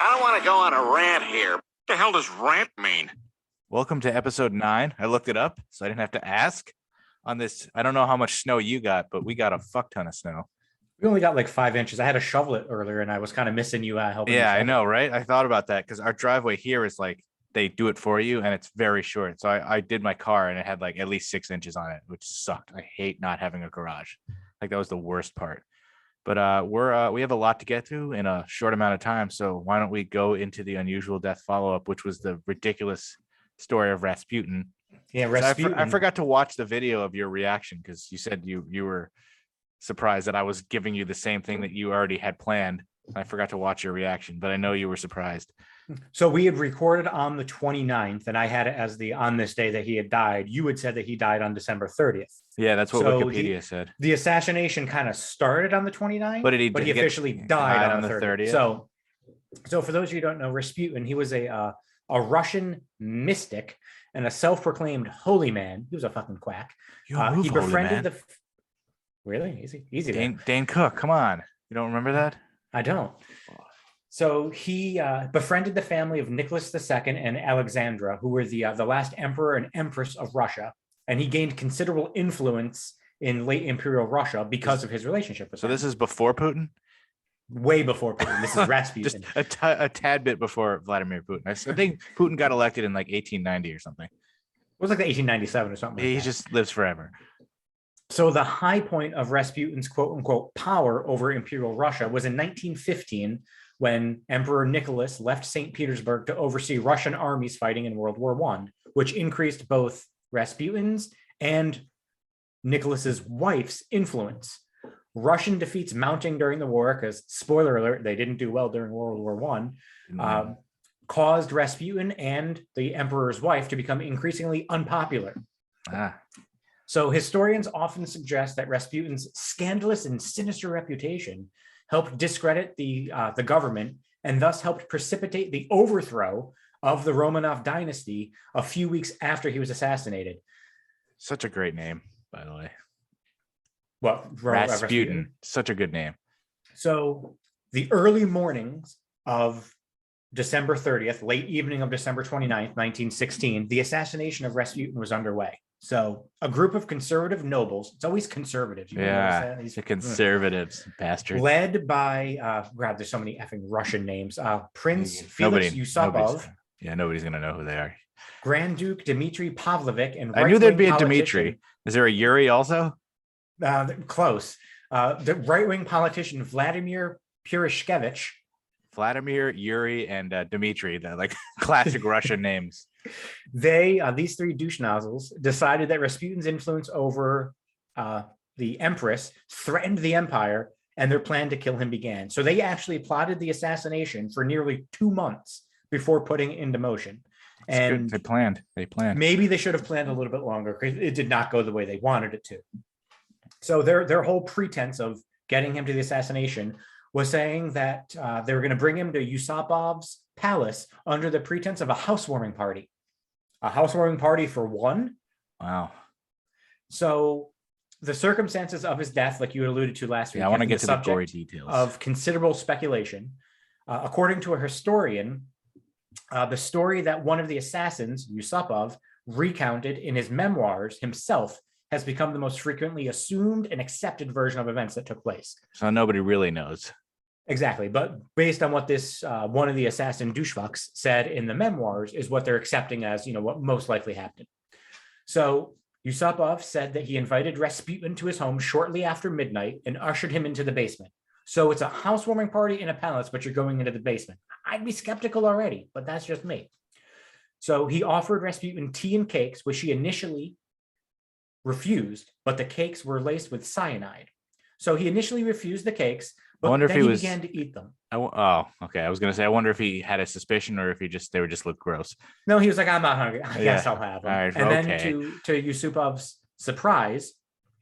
I don't want to go on a rant here. What the hell does rant mean? Welcome to episode 9. I looked it up, so I didn't have to ask on this. I don't know how much snow you got, but we got a fuck ton of snow. We only got like 5 inches. I had to shovel it earlier, and I was kind of missing you helping. Yeah, me I know, right? I thought about that because our driveway here is like they do it for you, and it's very short. So I did my car, and it had like at least 6 inches on it, which sucked. I hate not having a garage. Like that was the worst part. But we have a lot to get through in a short amount of time. So why don't we go into the unusual death follow-up, which was the ridiculous story of Rasputin. Yeah, Rasputin. I forgot to watch the video of your reaction because you said you were surprised that I was giving you the same thing that you already had planned. I forgot to watch your reaction, but I know you were surprised. So we had recorded on the 29th, and I had it as on this day that he had died. You had said that he died on December 30th. Yeah, that's what Wikipedia said. The assassination kind of started on the 29th, but he officially died on the 30th. So for those of you who don't know, Rasputin, he was a Russian mystic and a self-proclaimed holy man. He was a fucking quack. He befriended the... Really? Easy. Dane Cook, come on. You don't remember that? I don't. So he befriended the family of Nicholas II and Alexandra, who were the last emperor and empress of Russia. And he gained considerable influence in late imperial Russia because of his relationship with them. So this is before Putin? Way before Putin. This is Rasputin. Just a tad bit before Vladimir Putin. I think Putin got elected in like 1890 or something. It was like the 1897 or something. He just lives forever. So the high point of Rasputin's quote unquote power over imperial Russia was in 1915 when Emperor Nicholas left St. Petersburg to oversee Russian armies fighting in World War I, which increased both Rasputin's and Nicholas's wife's influence. Russian defeats mounting during the war, because spoiler alert, they didn't do well during World War I, caused Rasputin and the emperor's wife to become increasingly unpopular. So historians often suggest that Rasputin's scandalous and sinister reputation helped discredit the government and thus helped precipitate the overthrow of the Romanov dynasty a few weeks after he was assassinated. Such a great name, by the way. What? Rasputin. Such a good name. So the early mornings of December 30th, late evening of December 29th, 1916, the assassination of Rasputin was underway. So a group of conservative nobles, it's always conservatives. The conservatives, bastard. Led by, there's so many effing Russian names. Prince Felix Yusupov. Nobody's going to know who they are. Grand Duke Dmitry Pavlovich. And I knew there'd be a Dmitry. Is there a Yuri also? Close. The right-wing politician Vladimir Purishkevich. Vladimir, Yuri, and Dmitry, the like classic Russian names. These three douche nozzles decided that Rasputin's influence over the empress threatened the empire, and their plan to kill him began. So they actually plotted the assassination for nearly 2 months before putting it into motion. And They planned. Maybe they should have planned a little bit longer because it did not go the way they wanted it to. So their whole pretense of getting him to the assassination was saying that they were going to bring him to Yusupov's palace under the pretense of a housewarming party. A housewarming party for one. Wow. So the circumstances of his death, like you alluded to last week, I want to get to the gory details of considerable speculation. According to a historian, the story that one of the assassins, Yusupov, recounted in his memoirs himself has become the most frequently assumed and accepted version of events that took place. So nobody really knows. Exactly. But based on what this one of the assassin douchefucks said in the memoirs is what they're accepting as, what most likely happened. So Yusupov said that he invited Rasputin to his home shortly after midnight and ushered him into the basement. So it's a housewarming party in a palace, but you're going into the basement. I'd be skeptical already, but that's just me. So he offered Rasputin tea and cakes, which he initially refused, but the cakes were laced with cyanide. So he initially refused the cakes, but then he began to eat them. Okay. I was going to say, I wonder if he had a suspicion or if they would just look gross. No, he was like, I'm not hungry. I guess I'll have them. Right, and then to Yusupov's surprise,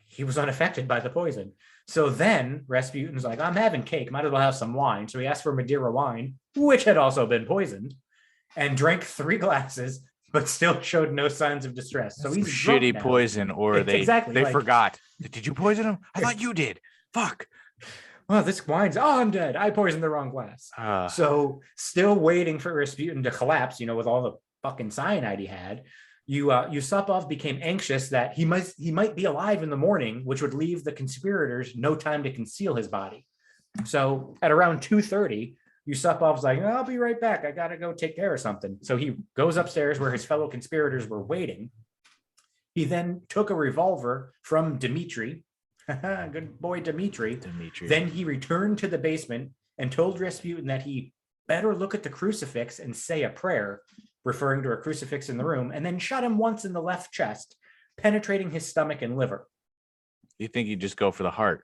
he was unaffected by the poison. So then Rasputin's like, I'm having cake. Might as well have some wine. So he asked for Madeira wine, which had also been poisoned, and drank 3 glasses, but still showed no signs of distress. So he's shitty poison, or they like, forgot. Did you poison him? I thought you did. Fuck. oh, this wine's, oh, I'm dead. I poisoned the wrong glass. So still waiting for Rasputin to collapse, with all the fucking cyanide he had. Yusupov became anxious that he might be alive in the morning, which would leave the conspirators no time to conceal his body. So at around 2:30, Yusupov's like, I'll be right back. I got to go take care of something. So he goes upstairs where his fellow conspirators were waiting. He then took a revolver from Dmitri. Good boy, Dmitri. Then he returned to the basement and told Rasputin that he better look at the crucifix and say a prayer, referring to a crucifix in the room, and then shot him once in the left chest, penetrating his stomach and liver. You think he'd just go for the heart?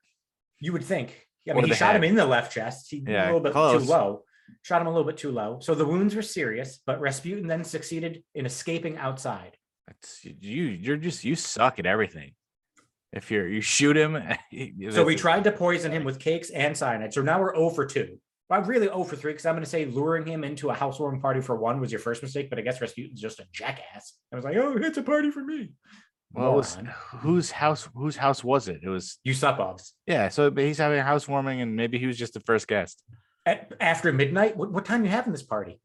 You would think. I mean, he shot him in the left chest. He a little bit too low. Shot him a little bit too low. So the wounds were serious, but Rasputin then succeeded in escaping outside. You suck at everything. If you shoot him. So we tried to poison him with cakes and cyanide. So now we're 0 for 2. Well, really 0 for 3, because I'm going to say luring him into a housewarming party for 1 was your first mistake, but I guess Rasputin's just a jackass. I was like, oh, it's a party for me. Well, whose house was it? It was Yusupov's. Yeah, so he's having a housewarming, and maybe he was just the first guest. After midnight? What time are you having this party?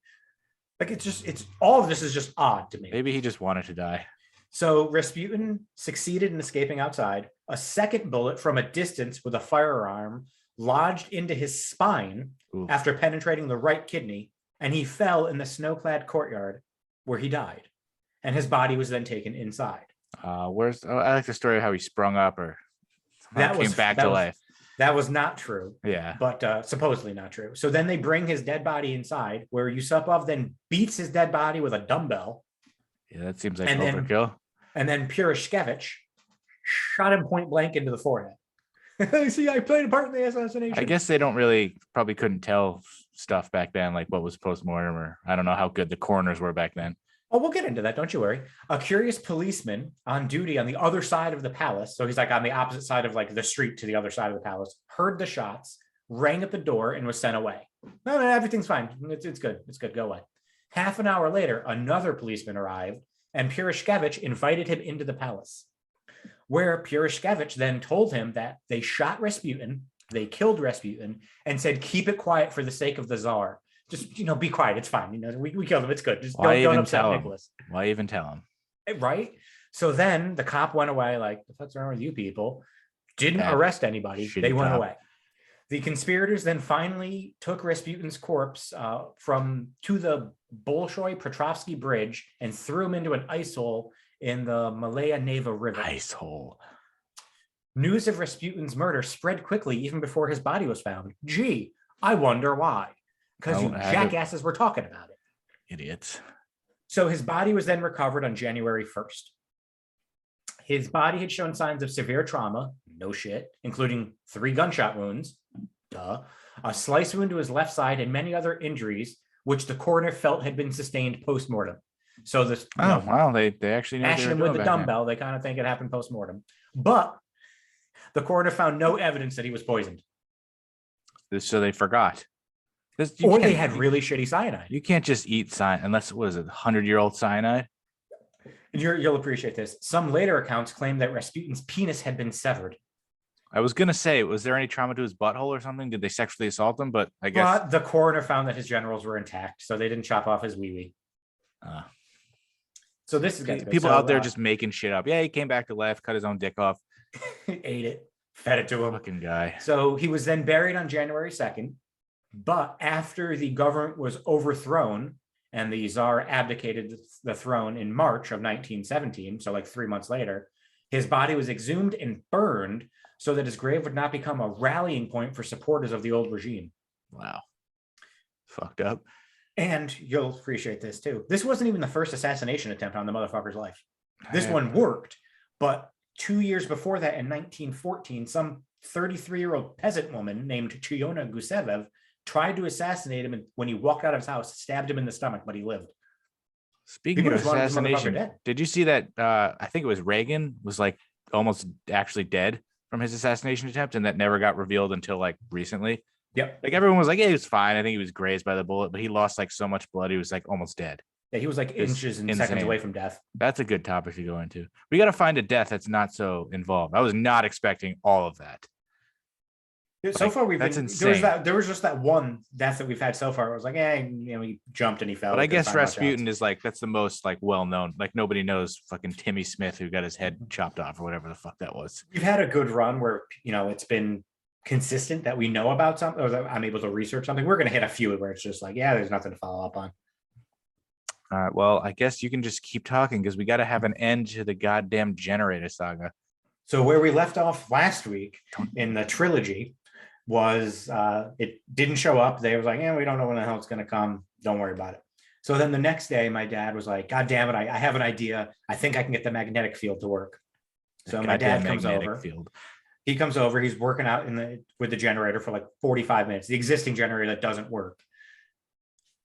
Like, it's all of this is just odd to me. Maybe he just wanted to die. So Rasputin succeeded in escaping outside. A second bullet from a distance with a firearm lodged into his spine after penetrating the right kidney, and he fell in the snow-clad courtyard where he died. And his body was then taken inside. I like the story of how he sprung up or came back to life. That was not true. Yeah. But supposedly not true. So then they bring his dead body inside, where Yusupov then beats his dead body with a dumbbell. Yeah, that seems like overkill. And then Purishkevich shot him point blank into the forehead. See, I played a part in the assassination. I guess they probably couldn't tell stuff back then, like what was post-mortem, or I don't know how good the coroners were back then. Oh, we'll get into that. Don't you worry. A curious policeman on duty on the other side of the palace. So he's like on the opposite side of like the street to the other side of the palace, heard the shots, rang at the door, and was sent away. No, everything's fine. It's good. It's good. Go away. Half an hour later, another policeman arrived, and Purishkevich invited him into the palace, where Purishkevich then told him that they shot Rasputin, they killed Rasputin, and said, keep it quiet for the sake of the Tsar. Just, be quiet. It's fine. We killed him. It's good. Just don't upset Nicholas. Why even tell him? Right? So then the cop went away like, what's wrong with you people? Didn't arrest anybody. They went away. The conspirators then finally took Rasputin's corpse to the Bolshoi Petrovsky Bridge and threw him into an ice hole in the Malaya Neva River. Ice hole. News of Rasputin's murder spread quickly even before his body was found. Gee, I wonder why. Because you jackasses were talking about it. Idiots. So his body was then recovered on January 1st. His body had shown signs of severe trauma, no shit, including 3 gunshot wounds, a slice wound to his left side, and many other injuries, which the coroner felt had been sustained post-mortem. So this, wow, they actually mashing him with the dumbbell, they kind of think it happened post-mortem. But the coroner found no evidence that he was poisoned. So they forgot. Or they had really shitty cyanide. You can't just eat cyanide unless, 100-year-old cyanide? You'll appreciate this. Some later accounts claim that Rasputin's penis had been severed. I was going to say, was there any trauma to his butthole or something? Did they sexually assault him? But I guess... the coroner found that his genitals were intact, so they didn't chop off his wee-wee. So this is... People out there just making shit up. Yeah, he came back to life, cut his own dick off. Ate it, fed it to him. Fucking guy. So he was then buried on January 2nd. But after the government was overthrown and the Tsar abdicated the throne in March of 1917, so like 3 months later, his body was exhumed and burned so that his grave would not become a rallying point for supporters of the old regime. Wow. Fucked up. And you'll appreciate this too. This wasn't even the first assassination attempt on the motherfucker's life. This one worked, but 2 years before that, in 1914, some 33-year-old peasant woman named Chuyona Gusevev tried to assassinate him, and when he walked out of his house, stabbed him in the stomach, but he lived. Speaking of assassination, did you see that? I think it was Reagan was like almost actually dead from his assassination attempt, and that never got revealed until like recently. Yep. Like everyone was like, yeah, he was fine. I think he was grazed by the bullet, but he lost like so much blood. He was like almost dead. Yeah, he was like inches and seconds away from death. That's a good topic to go into. We got to find a death that's not so involved. I was not expecting all of that. So Like, far, that's there insane. was just that one death that we've had so far. It was like, he jumped and he fell. But We I couldn't guess find much else. Rasputin is like that's the most like well known. Like nobody knows fucking Timmy Smith who got his head chopped off or whatever the fuck that was. We've had a good run where it's been consistent that we know about something, or that I'm able to research something. We're gonna hit a few where it's just like, there's nothing to follow up on. All right. Well, I guess you can just keep talking because we got to have an end to the goddamn generator saga. So where we left off last week in the trilogy was it didn't show up. They was like, we don't know when the hell it's going to come. Don't worry about it. So then the next day, my dad was like, God damn it, I have an idea. I think I can get the magnetic field to work. So my dad comes over. He comes over. He's working out with the generator for like 45 minutes. The existing generator that doesn't work.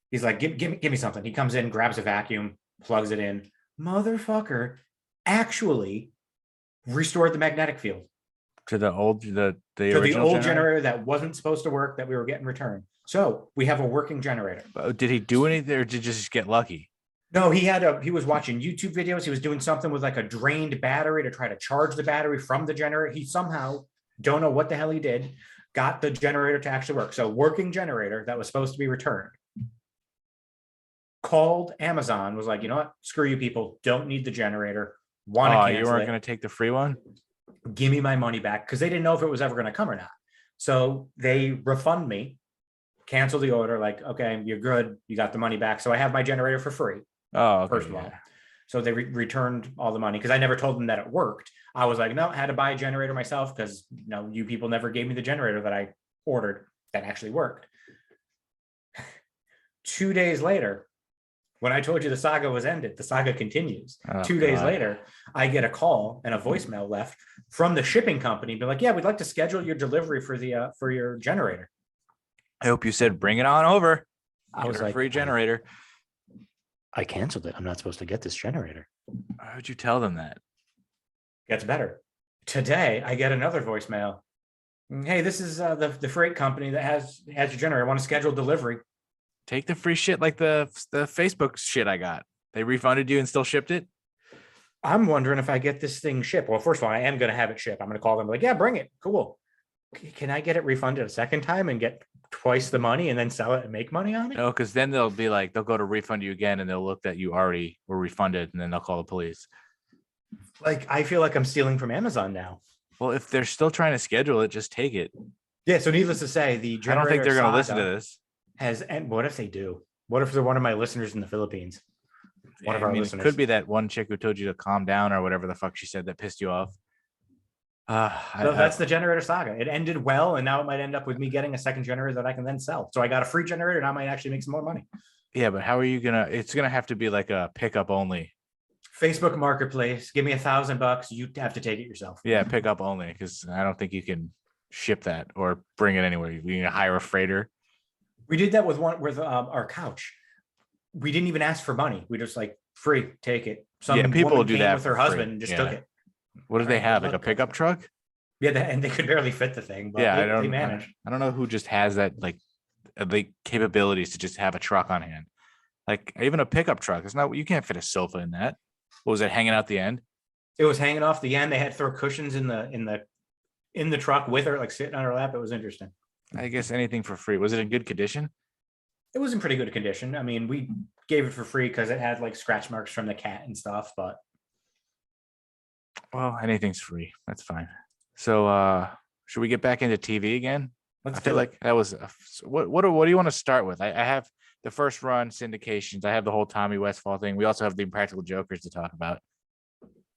He's like, give me something. He comes in, grabs a vacuum, plugs it in. Motherfucker actually restored the magnetic field To the original generator? generator that wasn't supposed to work that we were getting returned. So we have a working generator. Did he do anything or did he just get lucky? No, he was watching YouTube videos. He was doing something with like a drained battery to try to charge the battery from the generator. He somehow, don't know what the hell he did, got the generator to actually work. So working generator that was supposed to be returned. Called Amazon, was like, you know what? Screw you people. Don't need the generator. Want to cancel you weren't it. going to take the free one? Give me my money back, because they didn't know if it was ever going to come or not. So they refund me, cancel the order, like, okay, you're good. You got the money back. So I have my generator for free. Oh, okay, first of all. So they returned all the money because I never told them that it worked. I was like, no, I had to buy a generator myself because you people never gave me the generator that I ordered that actually worked. 2 days later, when I told you the saga was ended, the saga continues. Oh, 2 days God. later, I get a call and a voicemail left from the shipping company. Be like, yeah, we'd like to schedule your delivery for your generator. I hope you said, bring it on over. I was like, free generator. I canceled it. I'm not supposed to get this generator. Why would you tell them that? Gets better. Today, I get another voicemail. Hey, this is the freight company that has your generator. I want to schedule delivery. Take the free shit like the Facebook shit I got. They refunded you and still shipped it? I'm wondering if I get this thing shipped. Well, first of all, I am going to have it shipped. I'm going to call them like, yeah, bring it. Cool. Can I get it refunded a second time and get twice the money and then sell it and make money on it? No, because then they'll be like, they'll go to refund you again and they'll look that you already were refunded and then they'll call the police. Like, I feel like I'm stealing from Amazon now. Well, if they're still trying to schedule it, just take it. Yeah. So needless to say, the generator I don't think they're going to listen to this. and what if they do? What if they're one of my listeners in the Philippines? One of our listeners. It could be that one chick who told you to calm down or whatever the fuck she said that pissed you off. So that's the generator saga. It ended well, and now it might end up with me getting a second generator that I can then sell. So I got a free generator, and I might actually make some more money. Yeah, but how are you gonna? It's gonna have to be like a pickup only. Facebook Marketplace, give me $1,000. You have to take it yourself. Yeah, pickup only, because I don't think you can ship that or bring it anywhere. You can hire a freighter. We did that with our couch. We didn't even ask for money. We just like, free, take it. Some people woman do came that with her for free. husband and just took it. What do they have? Like a pickup truck? Yeah, and they could barely fit the thing, but Yeah, they managed. I don't know who just has that like the capabilities to just have a truck on hand. Like even a pickup truck. It's not, you can't fit a sofa in that. What was it, hanging out the end? It was hanging off the end. They had to throw cushions in the truck with her, like sitting on her lap. It was interesting. I guess anything for free. Was it in good condition? It was in pretty good condition. I mean, we gave it for free because it had like scratch marks from the cat and stuff, but well, anything's free. That's fine. So should we get back into TV again? I feel like that was what do you want to start with? I have the first run syndications. I have the whole Tommy Westphall thing. We also have the Impractical Jokers to talk about.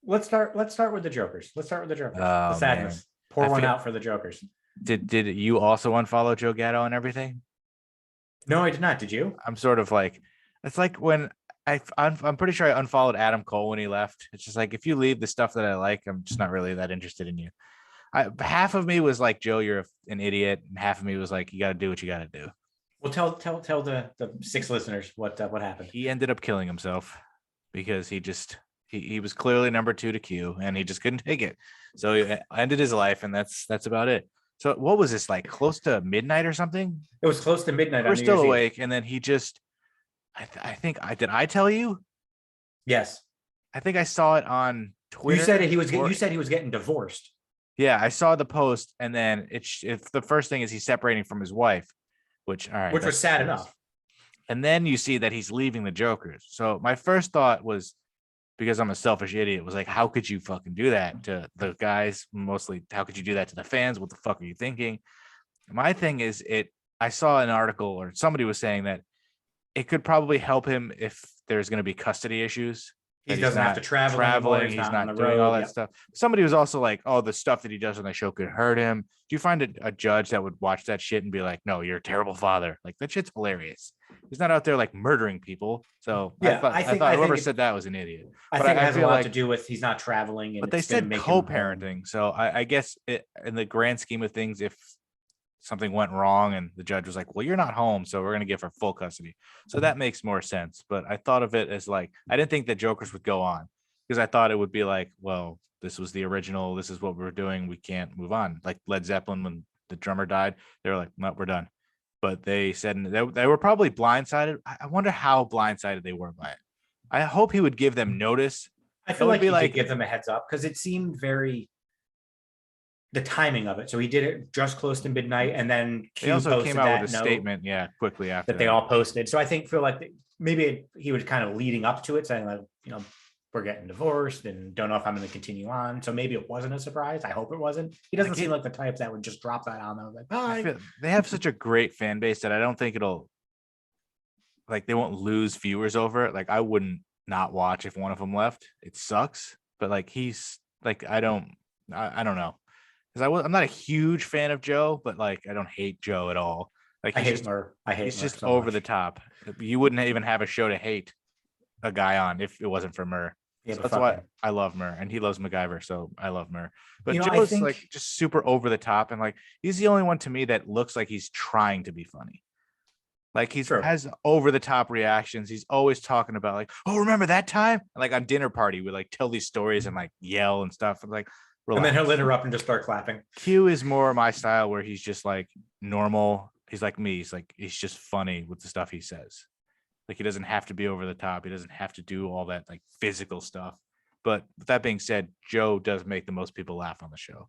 Let's start with the Jokers. The Oh, sadness. man. Pour one out for the Jokers. Did you also unfollow Joe Gatto and everything? No, I did not. Did you? I'm sort of like, it's like when I'm pretty sure I unfollowed Adam Cole when he left. It's just like, if you leave the stuff that I like, I'm just not really that interested in you. Half of me was like, Joe, you're an idiot, and half of me was like, you got to do what you got to do. Well, tell the 6 listeners what happened. He ended up killing himself because he was clearly number 2 to Q, and he just couldn't take it. So he ended his life, and that's about it. So what was this, like close to midnight or something? It was close to midnight. We're still awake, and then he just, I think did I tell you? Yes. I think I saw it on Twitter. You said he was getting divorced. Yeah, I saw the post, and then it's the first thing is he's separating from his wife, which all right, which was that's sad serious. enough. And then you see that he's leaving the Jokers. So my first thought was, because I'm a selfish idiot, was like, how could you fucking do that to the guys? Mostly, how could you do that to the fans? What the fuck are you thinking? My thing is, I saw an article or somebody was saying that it could probably help him if there's going to be custody issues. He That doesn't have to travel anymore. traveling, he's not on the doing all road. that Yep. stuff. Somebody was also like, oh, the stuff that he does on the show could hurt him. Do you find a judge that would watch that shit and be like, no, you're a terrible father? Like, that shit's hilarious. He's not out there like murdering people. So Yeah, I I think whoever it- said that was an idiot. I But think it has a feel lot like- to do with he's not traveling. And But they it's gonna said make him home. co-parenting. So I guess in the grand scheme of things, if something went wrong and the judge was like, well, you're not home, so we're going to give her full custody. So that makes more sense. But I thought of it as like, I didn't think that Jokers would go on, because I thought it would be like, well, this was the original. This is what we're doing. We can't move on. Like Led Zeppelin, when the drummer died, they were like, no, we're done. But they said they were probably blindsided. I wonder how blindsided they were by it. I hope he would give them notice. I feel would like be he like- did give them a heads up because it seemed very the timing of it. So he did it just close to midnight, and then They Q also posted came out that with a note statement, quickly after that they all posted. So I feel like maybe he was kind of leading up to it, saying like, we're getting divorced and don't know if I'm going to continue on. So maybe it wasn't a surprise. I hope it wasn't. He doesn't Like seem like the type that would just drop that on them. Like, bye. They have such a great fan base that I don't think they won't lose viewers over it. Like, I wouldn't not watch if one of them left. It sucks, but like, he's like, I don't know, because I'm not a huge fan of Joe, but like, I don't hate Joe at all. Like, I he's hate just Murr. I hate he's Murr just so over much. the top. You wouldn't even have a show to hate a guy on if it wasn't for Murr. Yeah, So but that's fuck why him. I love Murr, and he loves MacGyver, so I love Murr. But I Joe's think- like just super over the top, and like, he's the only one to me that looks like he's trying to be funny. Like, he True. has over the top reactions. He's always talking about like, oh, remember that time? And like on dinner party, we like tell these stories and like yell and stuff. And like, And then he'll relax. interrupt and just start clapping. Q is more my style, where he's just like normal. He's like me. He's just funny with the stuff he says. Like, he doesn't have to be over the top. He doesn't have to do all that like physical stuff. But with that being said, Joe does make the most people laugh on the show.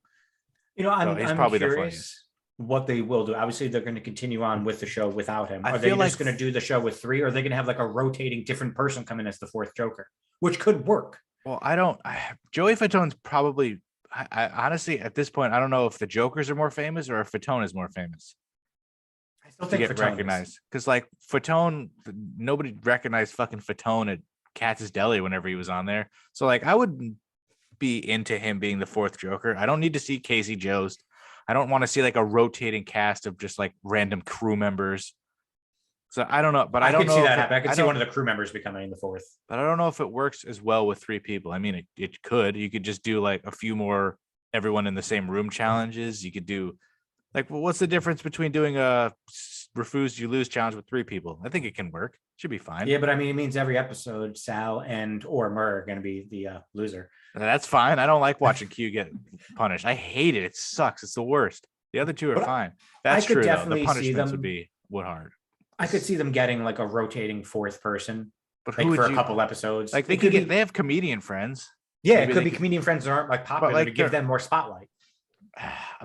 I'm he's probably the curious funniest. what they will do. Obviously, they're going to continue on with the show without him. I Are they feel just like- going to do the show with 3, or are they going to have like a rotating different person come in as the 4th Joker, which could work? Well, Joey Fatone's probably. I honestly, at this point, I don't know if the Jokers are more famous or if Fatone is more famous I still to think get Fatone is. recognized. Because like Fatone, nobody recognized fucking Fatone at Katz's Deli whenever he was on there. So like, I would be into him being the 4th Joker. I don't need to see Casey Jost. I don't want to see like a rotating cast of just like random crew members. So I don't know, but I don't could know see if that it- happen. I could see don't- one of the crew members becoming the 4th. but I don't know if it works as well with 3 people. I mean, it could. You could just do like a few more everyone in the same room challenges. You could do like, well, what's the difference between doing a refuse you lose challenge with 3 people? I think it can work. Should be fine. Yeah, but I mean, it means every episode, Sal and or Murr are going to be the loser. That's fine. I don't like watching Q get punished. I hate it. It sucks. It's the worst. The other 2 are But fine. That's could true. Though. definitely The see punishments them- would be hard. I could see them getting like a rotating 4th person, But like who for would a you couple episodes. like? They It could be- get. They have comedian friends. yeah, maybe it could they be could- comedian friends that aren't like popular like to give they're- them more spotlight.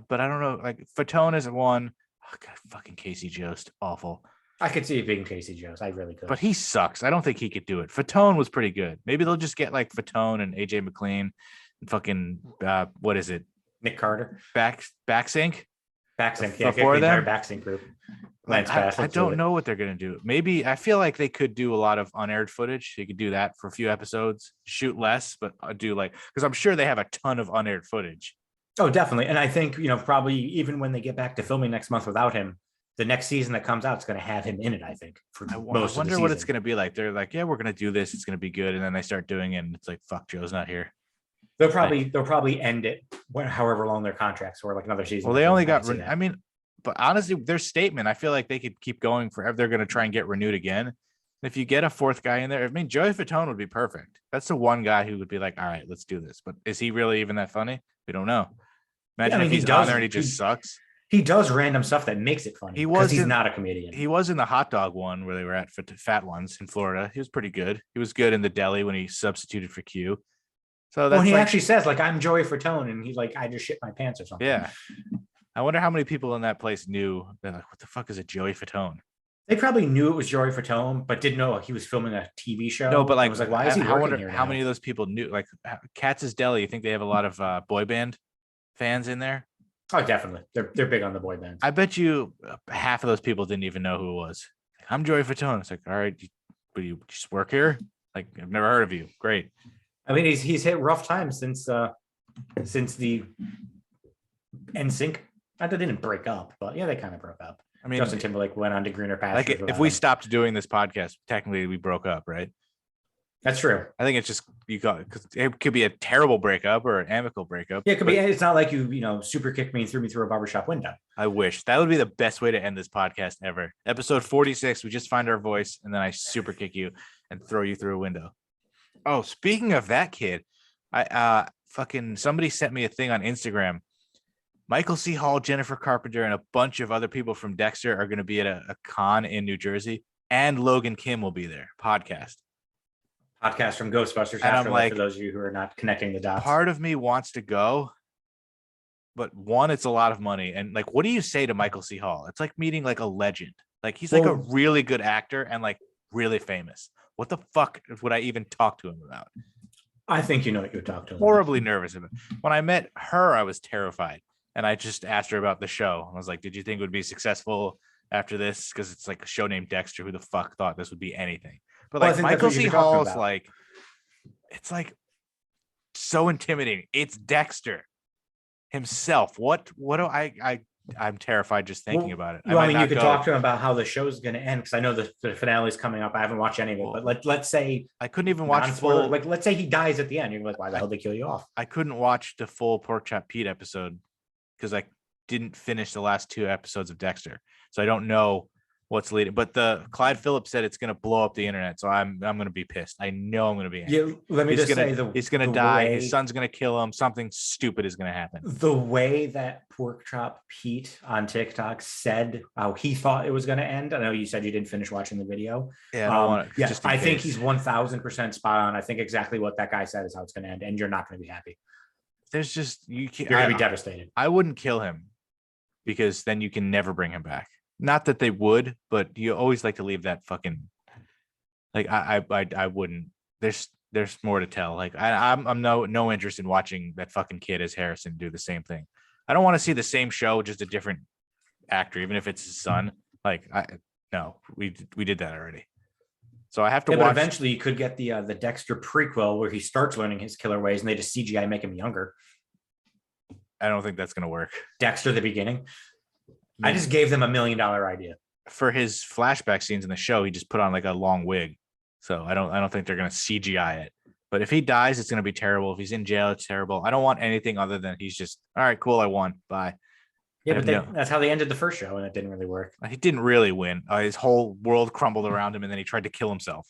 But I don't know. Like, Fatone is one. Oh, God, fucking Casey Jost, awful. I could see it being Casey Jones. I really could. But he sucks. I don't think he could do it. Fatone was pretty good. Maybe they'll just get like Fatone and AJ McLean and fucking what is it? Nick Carter, Backsync? Backsync, yeah, Before get the entire them? Backsync group. Like, Lance Bass, I let's do don't it. know what they're gonna do. Maybe I feel like they could do a lot of unaired footage. You could do that for a few episodes, shoot less, but do like, because I'm sure they have a ton of unaired footage. Oh, definitely. And I think, probably even when they get back to filming next month without him, the next season that comes out is going to have him in it, I think, for I most wonder of the what it's season. gonna be like. They're like, yeah, we're gonna do this. It's gonna be good, and then they start doing it, and it's like, fuck, Joe's not here. They'll probably end it however long their contracts were, like another season. Well, they only I got. can see that. I mean, but honestly, their statement, I feel like they could keep going forever. They're going to try and get renewed again. If you get a 4th guy in there, I mean, Joey Fatone would be perfect. That's the one guy who would be like, all right, let's do this. But is he really even that funny? We don't know. Imagine I mean, if he he's on does- there and he just he- sucks. He does random stuff that makes it funny. He because was he's in- not a comedian. He was in the hot dog one where they were at Fat Ones in Florida. He was pretty good. He was good in the deli when he substituted for Q. So Well, that's he like, actually says, like, I'm Joey Fatone, and he's like, I just shit my pants or something. yeah. I wonder how many people in that place knew. They're like, what the fuck is a Joey Fatone? They probably knew it was Joey Fatone, but didn't know he was filming a TV show. No, but and like, was like, why is he I working wonder here how now? many of those people knew. Like, Katz's Deli. You think they have a lot of boy band fans in there? Oh, definitely. They're big on the boy bands. I bet you half of those people didn't even know who it was. I'm Joey Fatone. It's like, all right, but you just work here? Like, I've never heard of you. Great. I mean, he's hit rough times since the NSYNC. They didn't break up, but yeah, they kind of broke up. I mean, Justin Timberlake went on to greener pastures. like if we stopped doing this podcast, technically we broke up, right? That's true. I think it's just because it could be a terrible breakup or an amicable breakup. Yeah, it could be. It's not like you super kicked me and threw me through a barbershop window. I wish that would be the best way to end this podcast ever. Episode 46, we just find our voice and then I super kick you and throw you through a window. Oh, speaking of that kid, I fucking somebody sent me a thing on Instagram. Michael C. Hall, Jennifer Carpenter, and a bunch of other people from Dexter are going to be at a con in New Jersey, and Logan Kim will be there. Podcast from Ghostbusters. And I'm like, for those of you who are not connecting the dots. Part of me wants to go, but one, it's a lot of money, and like, what do you say to Michael C. Hall? It's like meeting like a legend. Like he's like a really good actor and like really famous. What the fuck would I even talk to him about? I think you know what you would talk to him. Horribly nervous about. When I met her, I was terrified. And I just asked her about the show. I was like, did you think it would be successful after this? Because it's like a show named Dexter. Who the fuck thought this would be anything? But like Michael C. Hall's like, it's like so intimidating. It's Dexter himself. What do I'm terrified just thinking about it. Well, I mean, you could talk to him about how the show's going to end, because I know the finale is coming up. I haven't watched any of it, but let's say I couldn't even watch full. Like, let's say he dies at the end. You're like, why the hell did they kill you off? I couldn't watch the full Pork Chop Pete episode because I didn't finish the last 2 episodes of Dexter, so I don't know what's leading. But the Clyde Phillips said it's going to blow up the internet, so I'm going to be pissed. I know I'm going to be angry. Yeah, let me just say he's going to die. His son's going to kill him. Something stupid is going to happen. The way that Pork Chop Pete on TikTok said how he thought it was going to end. I know you said you didn't finish watching the video. Yeah, I think he's 1000% spot on. I think exactly what that guy said is how it's going to end, and you're not going to be happy. There's just you're going to be devastated. I wouldn't kill him because then you can never bring him back. Not that they would, but you always like to leave that fucking like I wouldn't. There's more to tell. Like I'm no interest in watching that fucking kid as Harrison do the same thing. I don't want to see the same show, just a different actor, even if it's his son. Like we did that already. So I have to watch. But eventually you could get the Dexter prequel where he starts learning his killer ways and they just CGI make him younger. I don't think that's gonna work. Dexter the beginning. I just gave them $1 million idea. For his flashback scenes in the show, he just put on like a long wig. So I don't think they're gonna CGI it. But if he dies, it's gonna be terrible. If he's in jail, it's terrible. I don't want anything other than he's just all right, cool, I won. Bye. Yeah, but that's how they ended the first show, and it didn't really work. He didn't really win. His whole world crumbled around him, and then he tried to kill himself.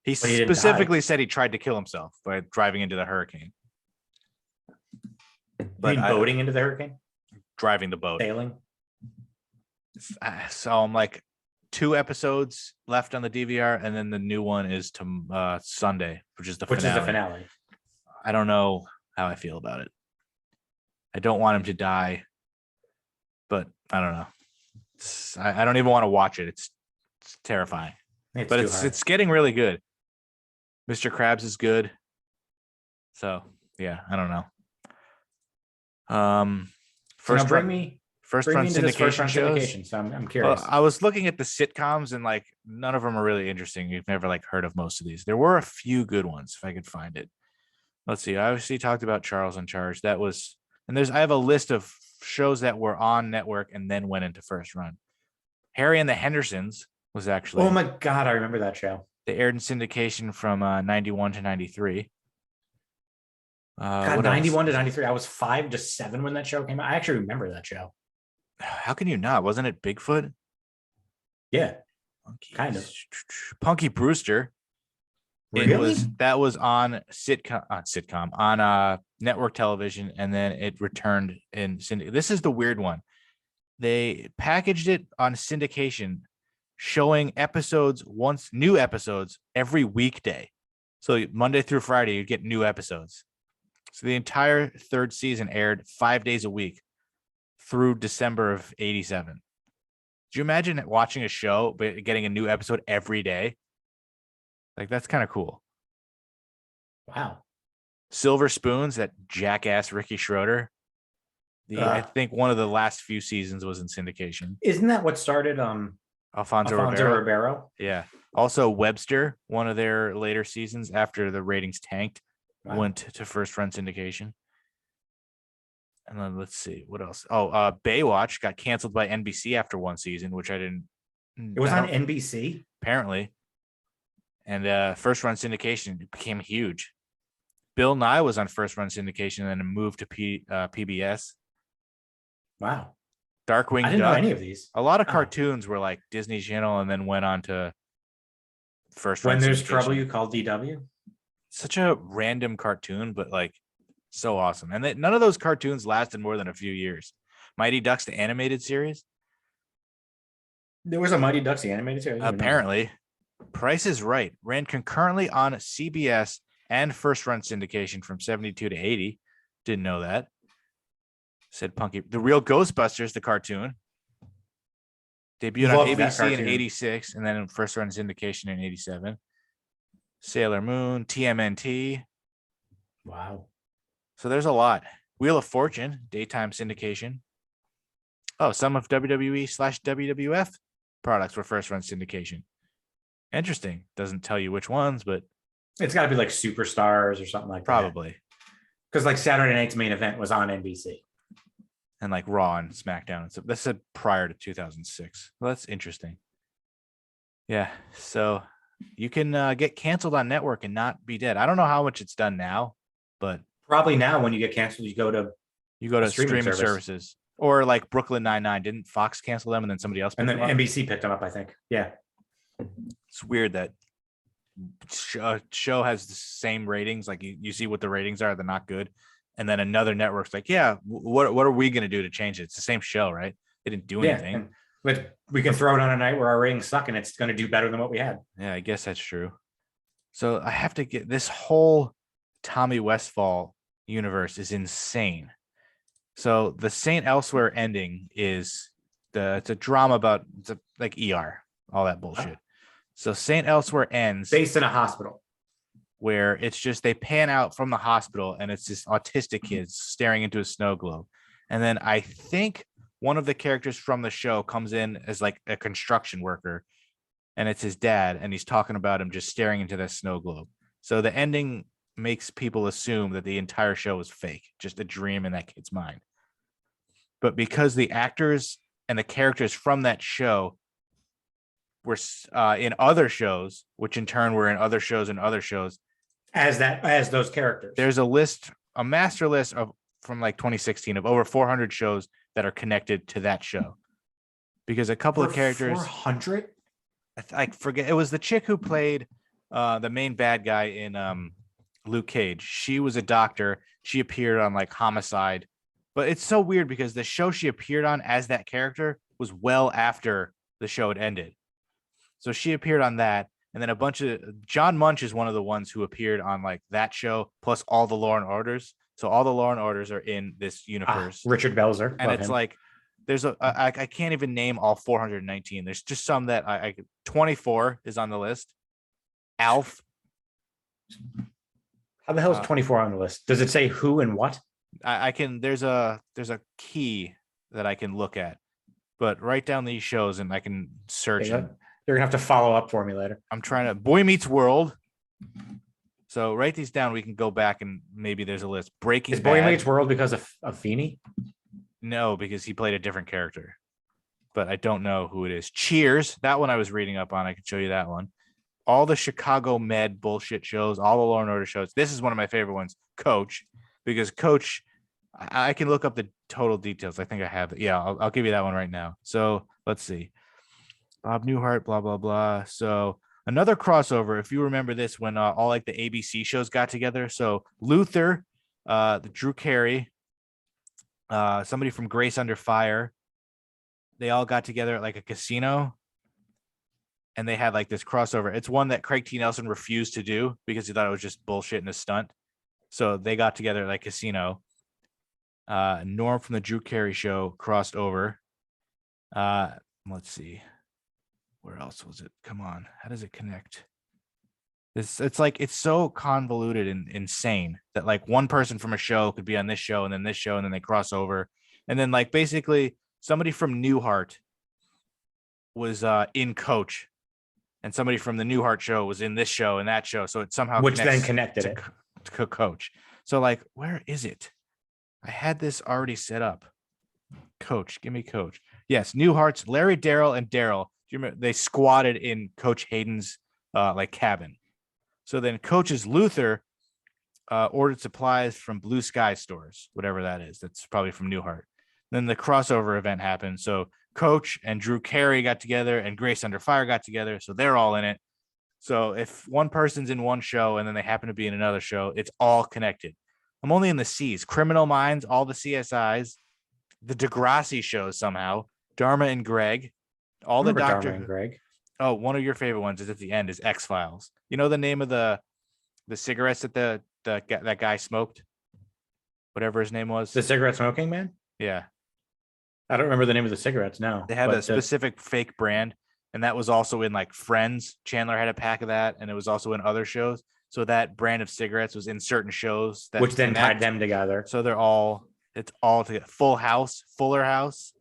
He specifically said he tried to kill himself by driving into the hurricane. But boating into the hurricane? Driving the boat. Sailing? So I'm like 2 episodes left on the DVR, and then the new one is to Sunday, which is the finale. I don't know how I feel about it. I don't want him to die, but I don't know. I don't even want to watch it. It's terrifying. It's getting really good. Mr. Krabs is good. So yeah, I don't know. First run syndication shows. So I'm curious. Well, I was looking at the sitcoms and like none of them are really interesting. You've never like heard of most of these. There were a few good ones if I could find it. Let's see. I obviously talked about Charles in Charge. That was, and I have a list of shows that were on network and then went into first run. Harry and the Hendersons was actually. Oh my God, I remember that show. They aired in syndication from 91 to 93. God, 91 to 93. I was 5 to 7 when that show came out. I actually remember that show. How can you not? Wasn't it Bigfoot? Yeah, kind of. Punky Brewster. Really? That was on on network television, and then it returned in syndication. This is the weird one. They packaged it on syndication, showing new episodes every weekday. So Monday through Friday, you get new episodes. So the entire third season aired 5 days a week through December of 87. Do you imagine watching a show but getting a new episode every day? Like, that's kind of cool. Wow. Silver Spoons, that jackass Ricky Schroeder. I think one of the last few seasons was in syndication. Isn't that what started Alfonso Ribeiro? Yeah. Also Webster, one of their later seasons after the ratings tanked, went to first run syndication. And then let's see what else. Baywatch got canceled by NBC after one season, which I didn't. It was on NBC apparently. And first run syndication became huge. Bill Nye was on first run syndication and then moved to PBS. Wow. Darkwing I didn't Duck. know any of these. A lot of cartoons were like Disney Channel and then went on to first run. When There's Trouble, You Call DW. Such a random cartoon, but like so awesome. And none of those cartoons lasted more than a few years. Mighty Ducks, the animated series. There was a Mighty Ducks, the animated series. Apparently. Price is Right ran concurrently on CBS and first run syndication from 72 to 80. Didn't know that. Said Punky. The Real Ghostbusters, the cartoon, debuted on ABC in 86 and then in first run syndication in 87. Sailor Moon, TMNT. Wow. So there's a lot. Wheel of Fortune, daytime syndication. Oh, some of WWE/WWF products were first run syndication. Interesting. Doesn't tell you which ones, but it's got to be like Superstars or something like probably. that. Because like Saturday night's main event was on NBC. And like Raw and SmackDown. So that's prior to 2006. Well, that's interesting. Yeah. So you can get canceled on network and not be dead. I don't know how much it's done now, but probably now when you get canceled, you go to streaming services. Or like Brooklyn Nine-Nine. Didn't Fox cancel them and then somebody else picked them up? And then NBC picked them up, I think. Yeah. It's weird that a show has the same ratings. Like you see what the ratings are, they're not good. And then another network's like, yeah, what are we going to do to change it? It's the same show, right? They didn't do anything. But we can throw it on a night where our ratings suck and it's going to do better than what we had. Yeah, I guess that's true. So I have to get this whole Tommy Westphall universe is insane. So the Saint Elsewhere ending is it's a drama about like ER, all that bullshit. So Saint Elsewhere ends based in a hospital where it's just they pan out from the hospital and it's this autistic kid staring into a snow globe. And then I think one of the characters from the show comes in as like a construction worker and it's his dad. And he's talking about him just staring into that snow globe. So the ending makes people assume that the entire show is fake, just a dream in that kid's mind. But because the actors and the characters from that show were in other shows, which in turn were in other shows and other shows, as those characters, there's a master list from like 2016 of over 400 shows that are connected to that show. Because a couple of characters, 400, I forget, it was the chick who played the main bad guy in Luke Cage. She was a doctor. She appeared on like Homicide. But it's so weird because the show she appeared on as that character was well after the show had ended. So she appeared on that. And then a bunch of John Munch is one of the ones who appeared on like that show, plus all the Law and Orders. So all the Law and Orders are in this universe. Richard Belzer. And it's like, there's I can't even name all 419. There's just some that 24 is on the list. Alf. How the hell is 24 on the list? Does it say who and what? I can, there's a key that I can look at, but write down these shows and I can search. You're gonna have to follow up for me later. I'm trying to Boy Meets World. So write these down. We can go back and maybe there's a list. Breaking Bad. Boy Meets World because of Feeney? No, because he played a different character, but I don't know who it is. Cheers. That one I was reading up on. I can show you that one. All the Chicago Med bullshit shows, all the Law and Order shows. This is one of my favorite ones, Coach, because Coach, I can look up the total details. I think I have it. Yeah, I'll give you that one right now. So let's see. Bob Newhart, blah, blah, blah. So another crossover, if you remember this, when all like the ABC shows got together. So Luther, the Drew Carey, somebody from Grace Under Fire, they all got together at like a casino. And they had like this crossover. It's one that Craig T. Nelson refused to do because he thought it was just bullshit and a stunt. So they got together like Casino. Norm from the Drew Carey Show crossed over. Let's see. Where else was it? Come on. How does it connect? It's like it's so convoluted and insane that like one person from a show could be on this show and then this show and then they cross over. And then like basically somebody from Newhart was in Coach and somebody from the Newhart show was in this show and that show. So it somehow Which then connects connected to, it. to Coach. So like, where is it? I had this already set up. Coach, give me Coach. Yes, Newhart's Larry, Daryl, and Daryl. Do you remember they squatted in Coach Hayden's like cabin? So then Coach's Luther ordered supplies from Blue Sky stores, whatever that is. That's probably from Newhart. Then the crossover event happened. So Coach and Drew Carey got together and Grace Under Fire got together. So they're all in it. So if one person's in one show and then they happen to be in another show, it's all connected. I'm only in the C's. Criminal Minds, all the CSIs, the Degrassi shows somehow, Dharma and Greg, all the Remember Doctor Dharma and Greg. Oh, one of your favorite ones is at the end is X-Files. You know the name of the cigarettes that that guy smoked? Whatever his name was. The cigarette smoking man? Yeah. I don't remember the name of the cigarettes, no. They had but a specific fake brand, and that was also in like Friends. Chandler had a pack of that, and it was also in other shows. So that brand of cigarettes was in certain shows. Which then tied them together. So it's all together. Full House, Fuller House.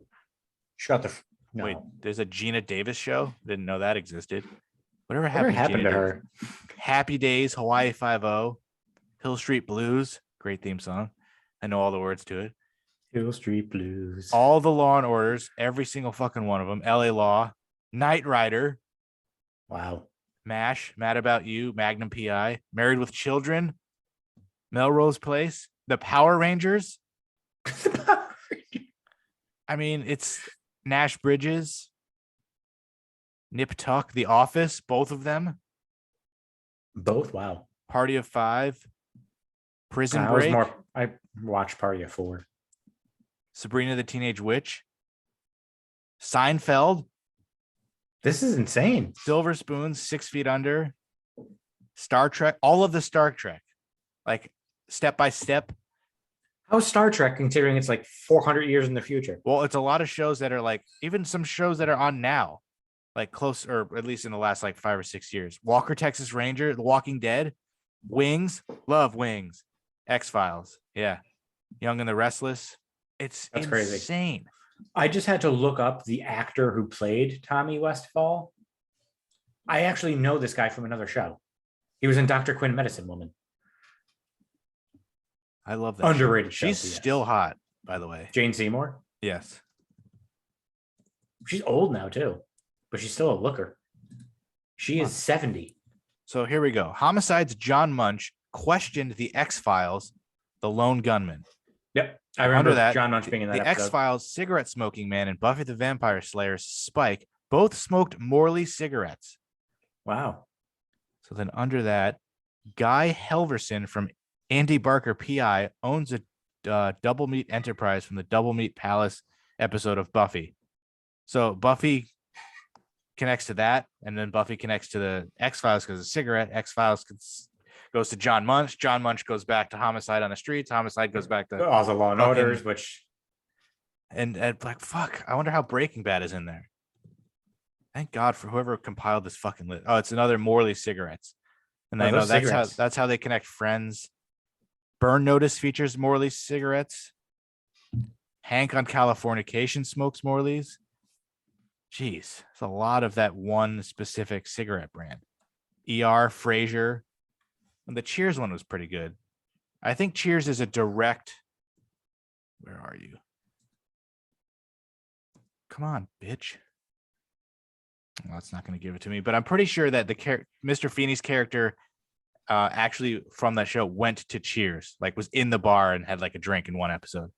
Shut the... No. Wait, there's a Gina Davis show? Didn't know that existed. Whatever Whatever happened to Gina her? Davis? Happy Days, Hawaii Five-0, Hill Street Blues. Great theme song. I know all the words to it. Hill Street Blues. All the Law and Orders, every single fucking one of them. LA Law, Knight Rider, Wow. MASH, Mad About You, Magnum PI, Married with Children, Melrose Place, The Power Rangers. I mean, it's Nash Bridges, Nip Tuck, The Office, both of them. Both? Wow. Party of Five, Prison Break, I watched Party of 4. Sabrina the Teenage Witch, Seinfeld, This is insane. Silver Spoons, 6 Feet Under, Star Trek, all of the Star Trek, like step by step. How's Star Trek considering it's like 400 years in the future? Well, it's a lot of shows that are like, even some shows that are on now, like close, or at least in the last like 5 or 6 years. Walker, Texas Ranger, The Walking Dead, Wings, love Wings, X-Files. Yeah. Young and the Restless. That's insane. Crazy. I just had to look up the actor who played Tommy Westphall. I actually know this guy from another show. He was in Dr. Quinn Medicine Woman. I love that. Underrated show. She's still hot, by the way. Jane Seymour? Yes. She's old now, too, but she's still a looker. She is 70. So here we go. Homicide's John Munch questioned the X-Files, the lone gunman. Yep. I remember that, John Munch being in that the episode. X-Files, cigarette smoking man, and Buffy the Vampire Slayer's Spike both smoked Morley cigarettes. Wow. So then under that, Guy Helverson from Andy Barker PI owns a Double Meat enterprise from the Double Meat Palace episode of Buffy. So Buffy connects to that, and then Buffy connects to the X-Files because of cigarette. X-Files goes to John Munch. John Munch goes back to Homicide on the Streets. Homicide goes back to all the Law and Orders, which... And like, fuck, I wonder how Breaking Bad is in there. Thank God for whoever compiled this fucking list. Oh, it's another Morley cigarettes. And I know that's how they connect Friends. Burn Notice features Morley cigarettes. Hank on Californication smokes Morley's. Jeez, it's a lot of that one specific cigarette brand. ER, Frasier. And the Cheers one was pretty good. I think Cheers is a direct. Where are you? Come on, bitch. Well, it's not going to give it to me, but I'm pretty sure that the Mr. Feeney's character actually from that show went to Cheers, like was in the bar and had like a drink in one episode.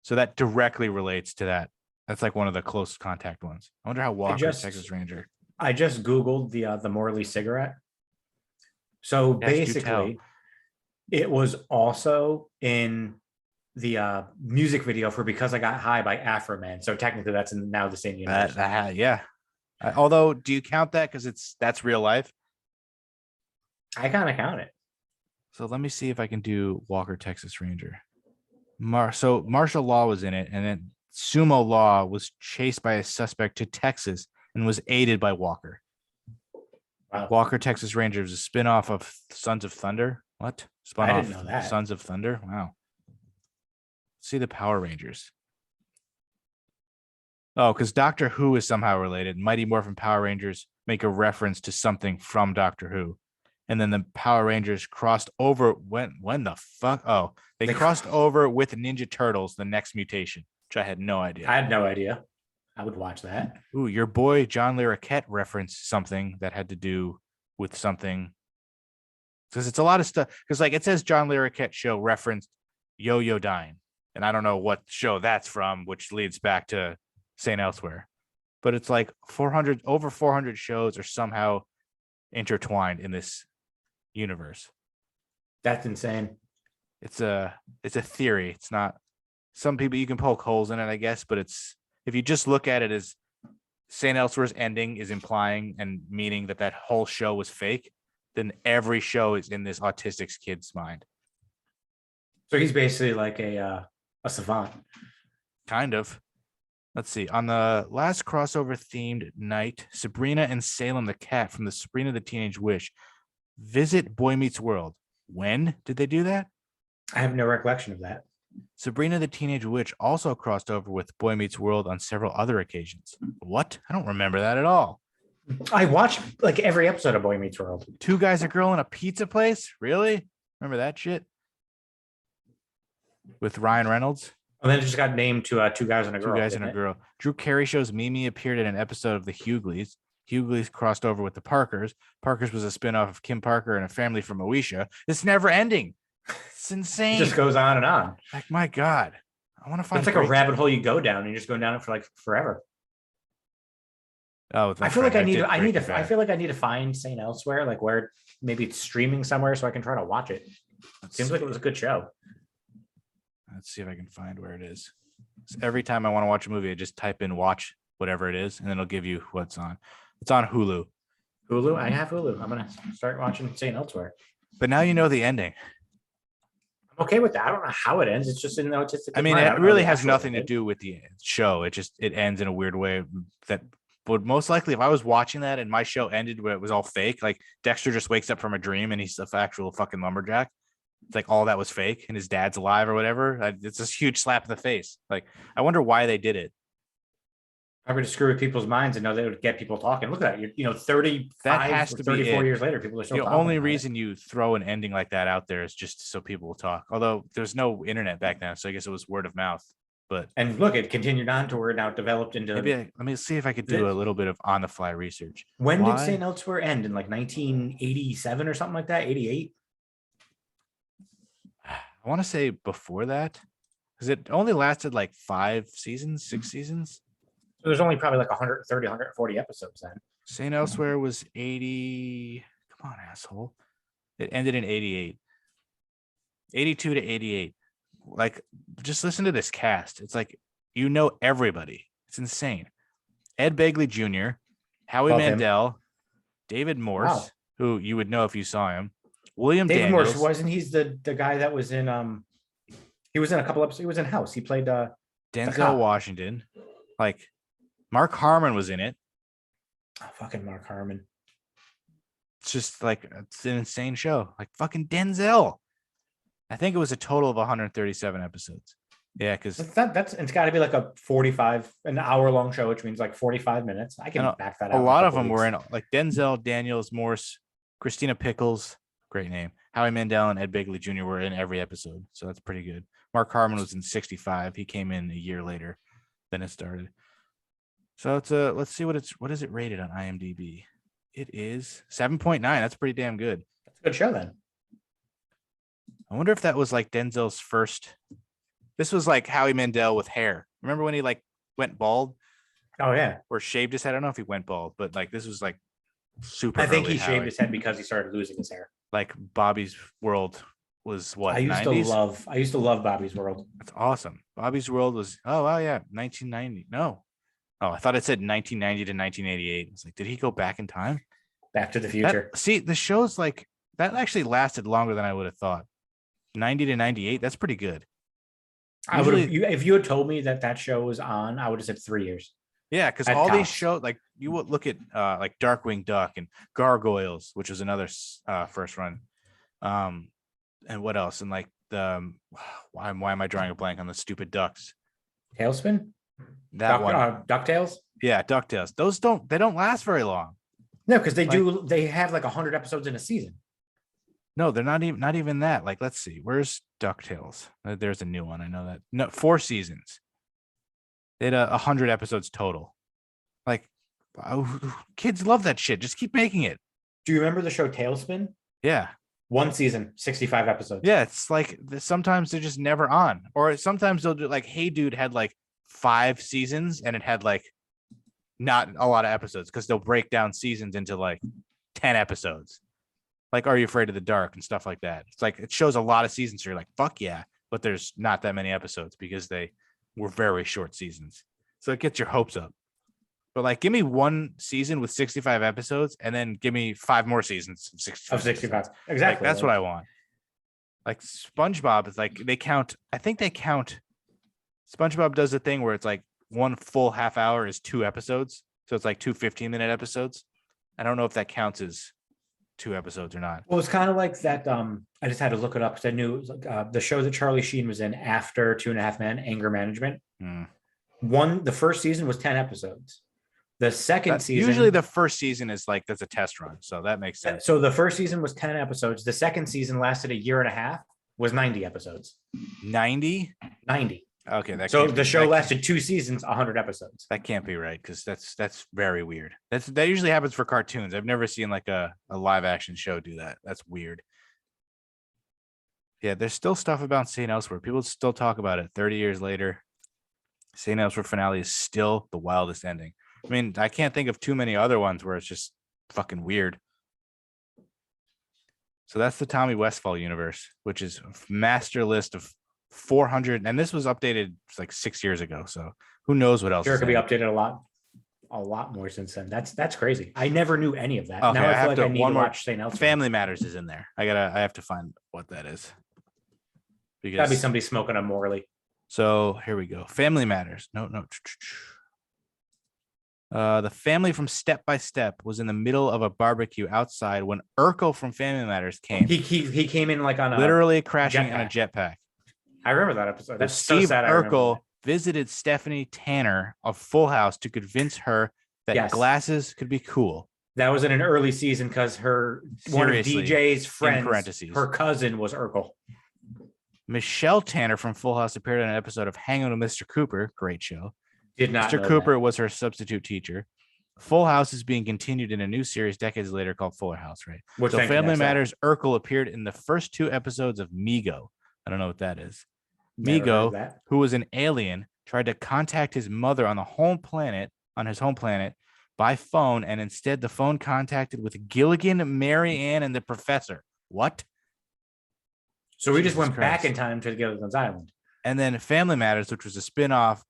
So that directly relates to that. That's like one of the close contact ones. I wonder how Walker, Texas Ranger. I just Googled the Morley cigarette. So basically, it was also in the music video for Because I Got High by Afro Man. So technically that's now the same universe. Yeah. Although, do you count that because that's real life? I kind of count it. So let me see if I can do Walker, Texas Ranger. So martial law was in it, and then sumo law was chased by a suspect to Texas and was aided by Walker. Wow. Walker, Texas Ranger was a spinoff of Sons of Thunder. What? Spun I off didn't know that. Sons of Thunder? Wow. See the Power Rangers. Oh, because Doctor Who is somehow related. Mighty Morphin Power Rangers make a reference to something from Doctor Who. And then the Power Rangers crossed over. When the fuck? Oh, they crossed over with Ninja Turtles, the next mutation, which I had no idea. I had no idea. I would watch that. Ooh, your boy John Larroquette referenced something that had to do with something. Because it's a lot of stuff. Because like it says John Larroquette show referenced Yo-Yo Dying. And I don't know what show that's from, which leads back to St. Elsewhere. But it's like over 400 shows are somehow intertwined in this universe. That's insane. It's a theory. It's not, some people you can poke holes in it, I guess, but it's, if you just look at it as St. Elsewhere's ending is implying and meaning that whole show was fake, then every show is in this autistic kid's mind. So he's basically like a savant. Kind of. Let's see. On the last crossover themed night, Sabrina and Salem the cat from the Sabrina the Teenage Witch visit Boy Meets World. When did they do that? I have no recollection of that. Sabrina the Teenage Witch also crossed over with Boy Meets World on several other occasions. What? I don't remember that at all. I watched like every episode of Boy Meets World. Two guys, a girl in a pizza place? Really? Remember that shit? With Ryan Reynolds? And then it just got named to Two Guys and a Girl. Two Guys and a Girl. Drew Carey Show's Mimi appeared in an episode of the Hughleys. Hughleys crossed over with the Parkers. Parkers was a spinoff of Kim Parker and a family from Moesha. It's never ending. It's insane. It just goes on and on. Like, my God. I want to find It's like a rabbit hole you go down and you just go down it for like forever. Oh, I feel like I feel like I need to find St. Elsewhere, like where maybe it's streaming somewhere so I can try to watch it. Seems like it was a good show. Let's see if I can find where it is. So every time I want to watch a movie, I just type in watch whatever it is, and then it'll give you what's on. It's on Hulu. Hulu? I have Hulu. I'm going to start watching St. Elsewhere. But now you know the ending. I'm okay with that. I don't know how it ends. It's just in the autistic. I mean, it really has nothing to do with the show. It ends in a weird way that would most likely, if I was watching that and my show ended where it was all fake, like Dexter just wakes up from a dream and he's an actual fucking lumberjack. It's like all that was fake and his dad's alive or whatever. It's this huge slap in the face. Like, I wonder why they did it. Probably to screw with people's minds and know they would get people talking. Look at that. 34 years later, people are still the talking. only reason you throw an ending like that out there is just so people will talk. Although there's no internet back then, so I guess it was word of mouth. And look, it continued on to where it now developed into. Let me see if I could do a little bit of on the fly research. When did St. Elsewhere end? In like 1987 or something like that? 88? I want to say before that, because it only lasted like 5 seasons, 6 seasons. So there's only probably like 130, 140 episodes then. St. Elsewhere was 80. Come on, asshole. It ended in 88. 82 to 88. Like, just listen to this cast. It's like, everybody. It's insane. Ed Begley Jr., Howie Mandel, David Morse, who you would know if you saw him. William David Daniels. Morse, wasn't he the guy that was in he was in a couple episodes. He was in House. He played Denzel Washington. Like, Mark Harmon was in it. Oh, fucking Mark Harmon. It's just like, it's an insane show. Like, fucking Denzel. I think it was a total of 137 episodes. Yeah, because it's got to be like an hour long show, which means like 45 minutes. I can back that out. A lot of them were in, like, Denzel, Daniels, Morse, Christina Pickles, great name. Howie Mandel and Ed Begley Jr. were in every episode, so that's pretty good. Mark Harmon was in 65. He came in a year later than it started. So it's let's see what is it rated on IMDb? It is 7.9. That's pretty damn good. That's a good show then. I wonder if that was like Denzel's first. This was like Howie Mandel with hair. Remember when he like went bald? Oh yeah. Or shaved his head. I don't know if he went bald, but like this was like super. I think he shaved his head because he started losing his hair. Like Bobby's World was what? I used 90s? to love Bobby's World. That's awesome. Bobby's World was 1990. No. Oh, I thought it said 1990 to 1988. It's like, did he go back in time? Back to the Future. See, the show's like That actually lasted longer than I would have thought. 90 to 98. That's pretty good. I would have, Usually- if you had told me that show was on, I would have said 3 years. Yeah, because At all these tops. shows, like you would look at like Darkwing Duck and Gargoyles, which was another first run. And what else? And like the why am I drawing a blank on the stupid ducks? Tailspin? That one. DuckTales? Yeah, DuckTales. Those don't last very long. No, because they have like 100 episodes in a season. No, they're not even that. Like, let's see, where's DuckTales? There's a new one. I know that. No, 4 seasons. They had 100 episodes total. Like, kids love that shit. Just keep making it. Do you remember the show Tailspin? Yeah. 1 season, 65 episodes. Yeah, it's like sometimes they're just never on. Or sometimes they'll do like, Hey Dude had like 5 seasons and it had like not a lot of episodes because they'll break down seasons into like 10 episodes. Like, Are You Afraid of the Dark and stuff like that. It's like it shows a lot of seasons. So you're like, fuck yeah. But there's not that many episodes because they were very short seasons. So it gets your hopes up. But like, give me 1 season with 65 episodes and then give me 5 more seasons of 65. Exactly. Like, that's what I want. Like SpongeBob is like, I think they count. SpongeBob does a thing where it's like 1 full half hour is 2 episodes. So it's like 2 15-minute episodes. I don't know if that counts as 2 episodes or not. Well, it's kind of like that. I just had to look it up because I knew it was like, the show that Charlie Sheen was in after 2.5 Men, Anger Management. The first season was 10 episodes. The second season, usually the first season is like that's a test run, so that makes sense. So the first season was 10 episodes. The second season lasted a year and a half. Was 90 episodes. 90. Okay, so the show lasted 2 seasons, 100 episodes. That can't be right because that's very weird. That usually happens for cartoons. I've never seen like a live action show do that. That's weird. Yeah, there's still stuff about St. Elsewhere. People still talk about it 30 years later. St. Elsewhere finale is still the wildest ending. I mean, I can't think of too many other ones where it's just fucking weird. So that's the Tommy Westphall universe, which is a master list of 400. And this was updated like 6 years ago. So who knows what else? Sure, it could be updated a lot more since then. That's crazy. I never knew any of that. Okay, now I feel like I need one to more. watch St. Elsewhere. Family Matters is in there. I have to find what that is. Because Gotta be somebody smoking a Morley. So here we go. Family Matters. No. The family from Step by Step was in the middle of a barbecue outside when Urkel from Family Matters came. He came in like on literally crashing on a jetpack. I remember that episode. That's Steve so sad. Urkel visited Stephanie Tanner of Full House to convince her that glasses could be cool. That was in an early season because one of DJ's friends, her cousin was Urkel. Michelle Tanner from Full House appeared on an episode of Hanging with Mr. Cooper. Great show. Did not. Mr. Cooper was her substitute teacher. Full House is being continued in a new series decades later called Fuller House, right? So Family Matters, Urkel appeared in the first 2 episodes of Migo. I don't know what that is. Migo, who was an alien, tried to contact his mother on his home planet by phone, and instead the phone contacted with Gilligan, Mary Ann, and the professor. What? So we just went back in time to Gilligan's Island. And then Family Matters, which was a spin-off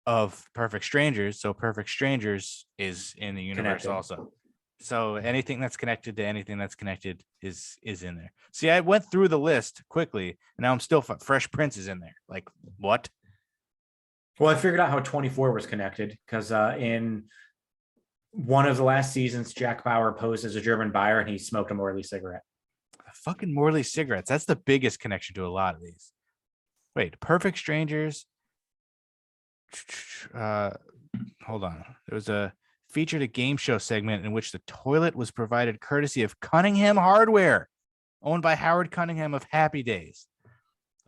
of Perfect Strangers. So Perfect Strangers is in the universe also. So anything that's connected to anything that's connected is in there. See, I went through the list quickly, and now I'm still Fresh Prince is in there. Like, what? Well, I figured out how 24 was connected because in one of the last seasons, Jack Bauer posed as a German buyer and he smoked a Morley cigarette. Fucking Morley cigarettes. That's the biggest connection to a lot of these. Wait, Perfect Strangers. Hold on. There was featured a game show segment in which the toilet was provided courtesy of Cunningham Hardware, owned by Howard Cunningham of Happy Days.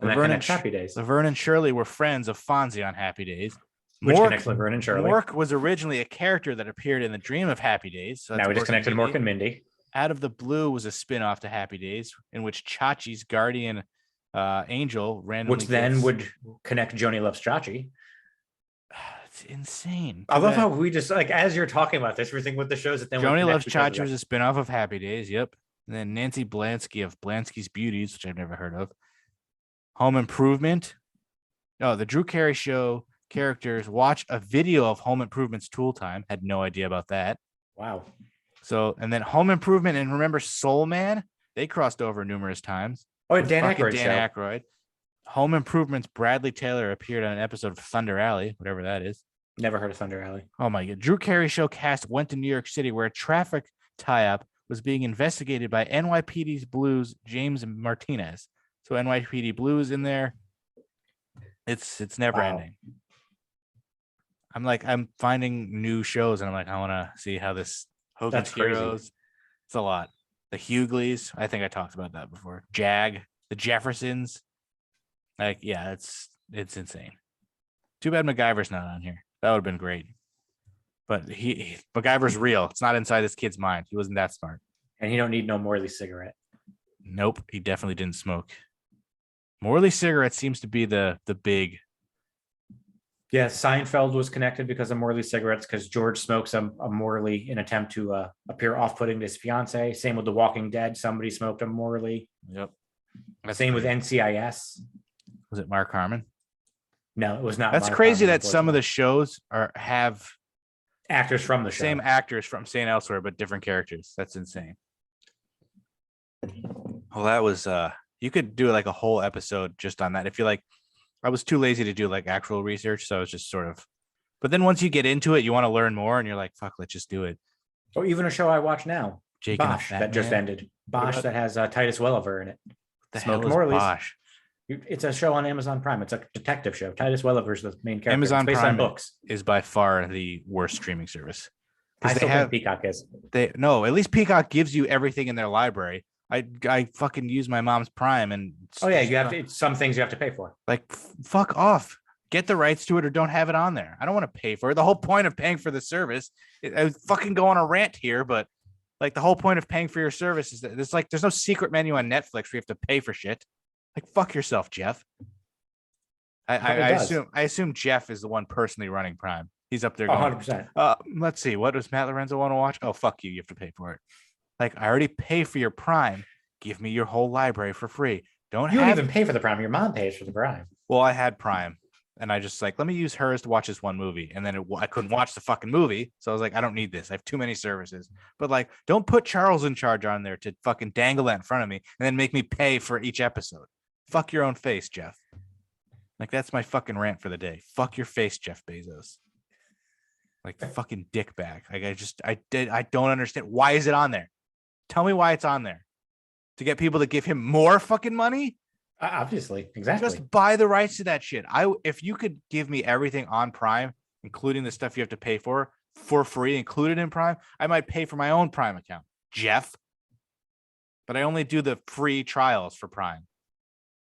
Laverne and Shirley were friends of Fonzie on Happy Days. Which connects Laverne and Shirley. Mork was originally a character that appeared in the Dream of Happy Days. So now we just connected Mork and Mindy. Out of the Blue was a spin-off to Happy Days in which Chachi's guardian angel randomly then would connect Joni Loves Chachi. It's insane. I love how we just like as you're talking about this, we're thinking with the shows that then Joni Loves Chachi was a spin-off of Happy Days. Yep. And then Nancy Blansky of Blansky's Beauties, which I've never heard of. Home Improvement. Oh, the Drew Carey Show characters watch a video of Home Improvement's Tool Time. Had no idea about that. Wow. So, and then Home Improvement and remember Soul Man? They crossed over numerous times. Oh, The Dan fucking Aykroyd show. Dan Aykroyd. Home Improvement's Bradley Taylor appeared on an episode of Thunder Alley, whatever that is. Never heard of Thunder Alley. Oh my God. Drew Carey show cast went to New York City where a traffic tie-up was being investigated by NYPD's Blues James Martinez. So NYPD Blues in there. It's never ending. I'm finding new shows and I'm like, I want to see how this Hogan's That's crazy. Heroes. It's a lot. The Hughleys. I think I talked about that before. Jag, the Jeffersons. Like, yeah, it's insane. Too bad MacGyver's not on here. That would have been great. But MacGyver's real. It's not inside this kid's mind. He wasn't that smart. And he don't need no Morley cigarette. Nope, he definitely didn't smoke. Morley cigarette seems to be the big. Yeah, Seinfeld was connected because of Morley cigarettes because George smokes a Morley in attempt to appear off-putting to his fiance. Same with The Walking Dead. Somebody smoked a Morley. Yep. Same with NCIS. Was it Mark Harmon? No, it was not. That's Mark crazy Harmon, that some of the shows have actors from the show. same actors from St. Elsewhere, but different characters. That's insane. Well, that was you could do like a whole episode just on that. If you like, I was too lazy to do like actual research, so I was just sort of. But then once you get into it, you want to learn more, and you're like, "Fuck, let's just do it." Or even a show I watch now, Jake and the Bosch, Fat that just Man. ended. Bosch about- that has Titus Welliver in it. The Smoked hell is Morley's. Bosch? It's a show on Amazon Prime. It's a detective show. Titus Welliver's the main character. Amazon it's based Prime on books. is by far the worst streaming service. I Because still they have think Peacock is. at least Peacock gives you everything in their library. I fucking use my mom's Prime and Oh yeah, you have to, some things you have to pay for. like fuck off. Get the rights to it or don't have it on there. I don't want to pay for it. The whole point of paying for the service, I would fucking go on a rant here, but like the whole point of paying for your service is that there's no secret menu on Netflix where you have to pay for shit. Like fuck yourself, Jeff. I assume Jeff is the one personally running Prime. He's up there going, 100%. Let's see, what does Matt Lorenzo want to watch? Oh, fuck you. You have to pay for it. Like, I already pay for your Prime. Give me your whole library for free. You don't even pay for the Prime. Your mom pays for the Prime. Well, I had Prime and I just like, let me use hers to watch this one movie. And then I couldn't watch the fucking movie. So I was like, I don't need this. I have too many services. But like, don't put Charles in charge on there to fucking dangle that in front of me and then make me pay for each episode. Fuck your own face, Jeff. Like, that's my fucking rant for the day. Fuck your face, Jeff Bezos. Like the fucking dick bag. Like I don't understand. Why is it on there? Tell me why it's on there. To get people to give him more fucking money? Obviously, exactly. Just buy the rights to that shit. If you could give me everything on Prime, including the stuff you have to pay for free, included in Prime, I might pay for my own Prime account, Jeff. But I only do the free trials for Prime.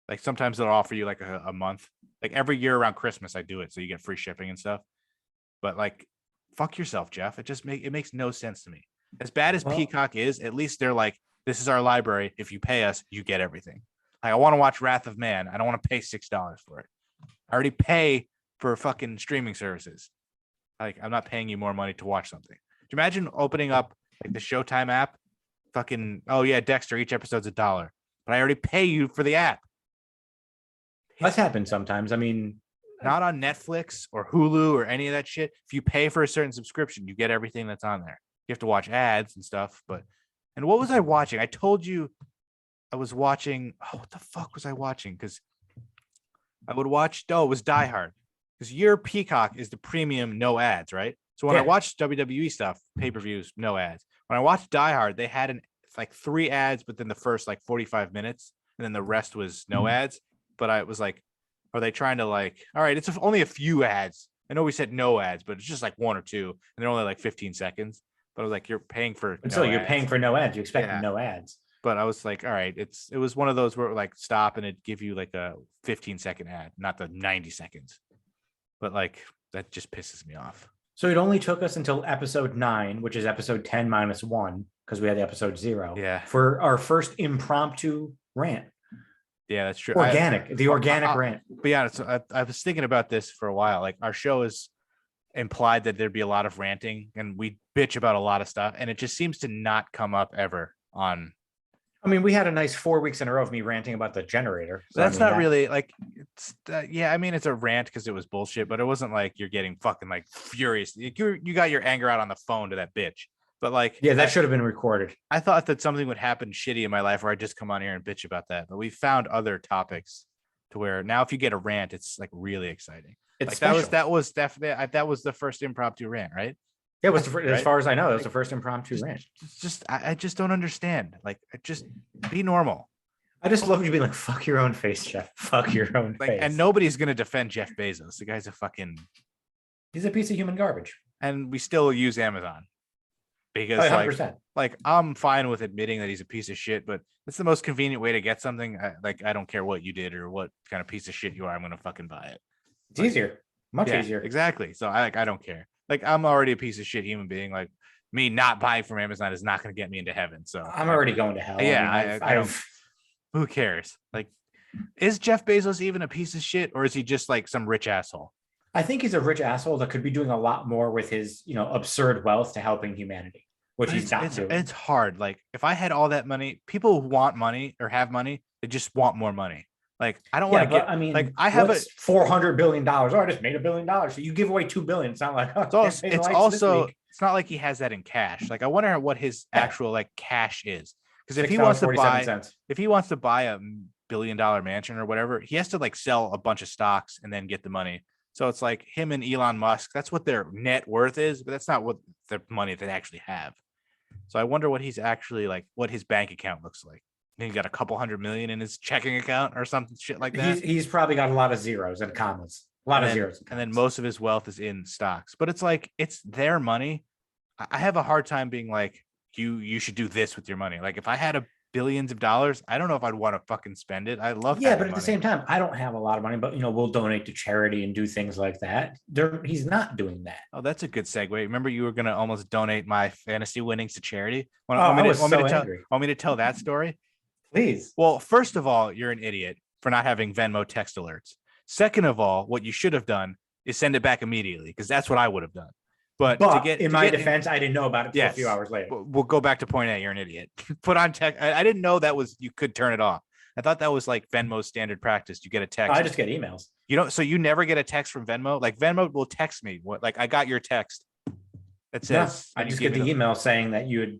Like sometimes they'll offer you like a month. Like every year around Christmas, I do it so you get free shipping and stuff. But like, fuck yourself, Jeff. It makes no sense to me. As bad as Peacock is, at least they're like, this is our library. If you pay us, you get everything. Like, I want to watch Wrath of Man. I don't want to pay $6 for it. I already pay for fucking streaming services. Like, I'm not paying you more money to watch something. Do you imagine opening up like the Showtime app? Fucking, oh yeah, Dexter, each episode's $1. But I already pay you for the app. That's happened sometimes. I mean, not on Netflix or Hulu or any of that shit. If you pay for a certain subscription, you get everything that's on there. You have to watch ads and stuff. And what was I watching? I told you I was watching. Oh, what the fuck was I watching? Because I would watch. Oh, it was Die Hard. Because your Peacock is the premium, no ads, right? So when I watched WWE stuff, pay-per-views, no ads. When I watched Die Hard, they had like 3 ads, but then the first like 45 minutes, and then the rest was no ads. But I was like, are they trying to like, all right, it's only a few ads. I know we said no ads, but it's just like 1 or 2, and they're only like 15 seconds. But I was like, you're paying for you're paying for no ads. You expect no ads. But I was like, all right, it was one of those where like stop and it'd give you like a 15-second ad, not the 90 seconds. But like that just pisses me off. So it only took us until episode 9, which is episode 10 minus 1, because we had the episode 0. Yeah. For our first impromptu rant. Yeah, that's true. The organic rant. But yeah, so I was thinking about this for a while. Like our show is implied that there'd be a lot of ranting and we bitch about a lot of stuff. And it just seems to not come up ever on. I mean, we had a nice 4 weeks in a row of me ranting about the generator. So that's not really like, it's I mean, it's a rant because it was bullshit, but it wasn't like you're getting fucking like furious. You got your anger out on the phone to that bitch. But like, Yeah, that should have been recorded. I thought that something would happen shitty in my life where I just come on here and bitch about that. But we found other topics to where now if you get a rant, it's like really exciting. It's like special. that was definitely that was the first impromptu rant, right? Yeah, it was as Right? far as I know, that was the first impromptu rant. I just don't understand. Like, just be normal. I just love you being like, "Fuck your own face, Jeff. Fuck your own Like, face." and nobody's gonna defend Jeff Bezos. The guy's a fucking. He's a piece of human garbage. And we still use Amazon because 100%. like I'm fine with admitting that he's a piece of shit, but it's the most convenient way to get something. I don't care what you did or what kind of piece of shit you are. I'm gonna fucking buy it. It's easier, much easier. Exactly. So I don't care. Like, I'm already a piece of shit human being. Like, me not buying from Amazon is not going to get me into heaven. So I'm already going to hell. Yeah, I mean, I don't. Who cares? Like, is Jeff Bezos even a piece of shit, or is he just like some rich asshole? I think he's a rich asshole that could be doing a lot more with his, absurd wealth to helping humanity, which he's not doing. It's hard. Like, if I had all that money, people who want money or have money, they just want more money. Like, I don't want to get. I mean, like, I have $400 billion. Oh, I just made $1 billion. So you give away $2 billion. It's not like it's also it's not like he has that in cash. Like, I wonder what his actual like cash is. Because if he wants to buy a $1 billion mansion or whatever, he has to like sell a bunch of stocks and then get the money. So it's like him and Elon Musk. That's what their net worth is, but that's not what the money they actually have. So I wonder what he's actually like, what his bank account looks like. He got a couple $100 million in his checking account or something shit like that. He's probably got a lot of zeros and commas. Zeros. And then most of his wealth is in stocks. But it's like, it's their money. I have a hard time being like, you should do this with your money. Like, if I had billions of dollars, I don't know if I'd want to fucking spend it. I love but at the same time, I don't have a lot of money, but we'll donate to charity and do things like that. He's not doing that. Oh, that's a good segue. Remember, you were gonna almost donate my fantasy winnings to charity. Want me to tell that story? Please. Well, first of all, you're an idiot for not having Venmo text alerts. Second of all, what you should have done is send it back immediately, because that's what I would have done. But in my defense, I didn't know about it until a few hours later. We'll go back to point A. You're an idiot. Put on text. I didn't know that you could turn it off. I thought that was like Venmo's standard practice. You get a text. I just get emails. So you never get a text from Venmo? Like, Venmo will text me. Like, I got your text. It says. I just get the email saying that you had.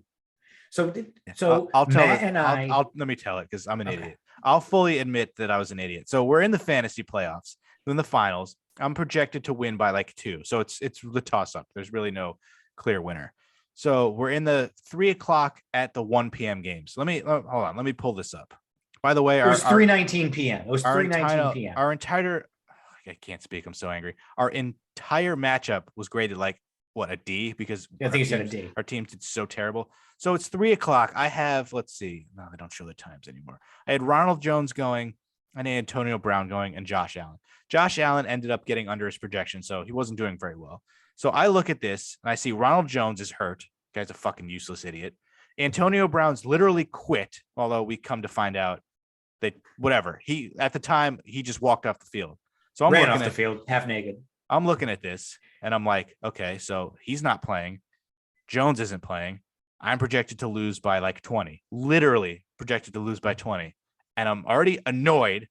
So I'll tell Matt and let me tell it, because I'm an idiot. I'll fully admit that I was an idiot. So we're in the fantasy playoffs, in the finals. I'm projected to win by like 2. So it's the toss up. There's really no clear winner. So we're in the 3:00 at the 1 p.m. games. Hold on. Let me pull this up. By the way, it was 3:19 p.m. It was 3:19 p.m. Our entire, I can't speak. I'm so angry. Our entire matchup was graded like a D, because I think you said a D. Our team did so terrible. So it's 3:00. I have, let's see. No, they don't show the times anymore. I had Ronald Jones going, and Antonio Brown going, and Josh Allen. Josh Allen ended up getting under his projection, so he wasn't doing very well. So I look at this and I see Ronald Jones is hurt. Guy's a fucking useless idiot. Antonio Brown's literally quit, although we come to find out that whatever. At the time, he just walked off the field. So I'm ran looking off the field half naked. I'm looking at this and I'm like, okay, so he's not playing. Jones isn't playing. I'm projected to lose by like 20. Literally projected to lose by 20. And I'm already annoyed.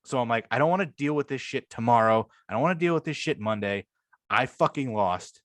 So I'm like, I don't want to deal with this shit tomorrow. I don't want to deal with this shit Monday. I fucking lost.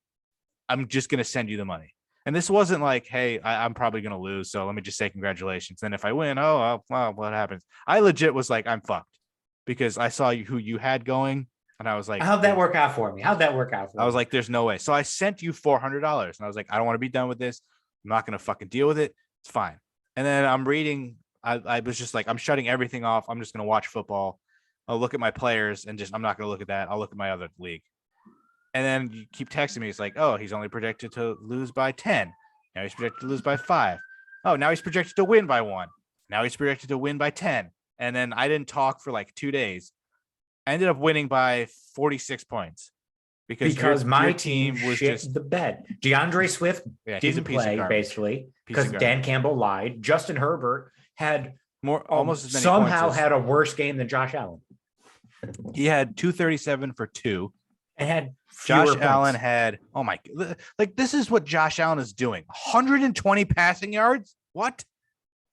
I'm just going to send you the money. And this wasn't like, hey, I'm probably going to lose, so let me just say congratulations. Then if I win, well, what happens? I legit was like, I'm fucked, because I saw who you had going, and I was like, how'd that work out for me? I was like, there's no way. So I sent you $400, and I was like, I don't want to be done with this. I'm not going to fucking deal with it. It's fine. And then I'm reading. I was just like, I'm shutting everything off. I'm just going to watch football. I'll look at my players and I'm not going to look at that. I'll look at my other league. And then you keep texting me. It's like, oh, he's only projected to lose by 10. Now he's projected to lose by 5. Oh, now he's projected to win by 1. Now he's projected to win by 10. And then I didn't talk for like 2 days. I ended up winning by 46 points. Because my team was just the bed. DeAndre Swift didn't play, basically, because Dan Campbell lied. Justin Herbert had almost as many somehow had a worse game than Josh Allen. He had 237 for 2. And had Josh Allen had, oh my, like, this is what Josh Allen is doing. 120 passing yards. What?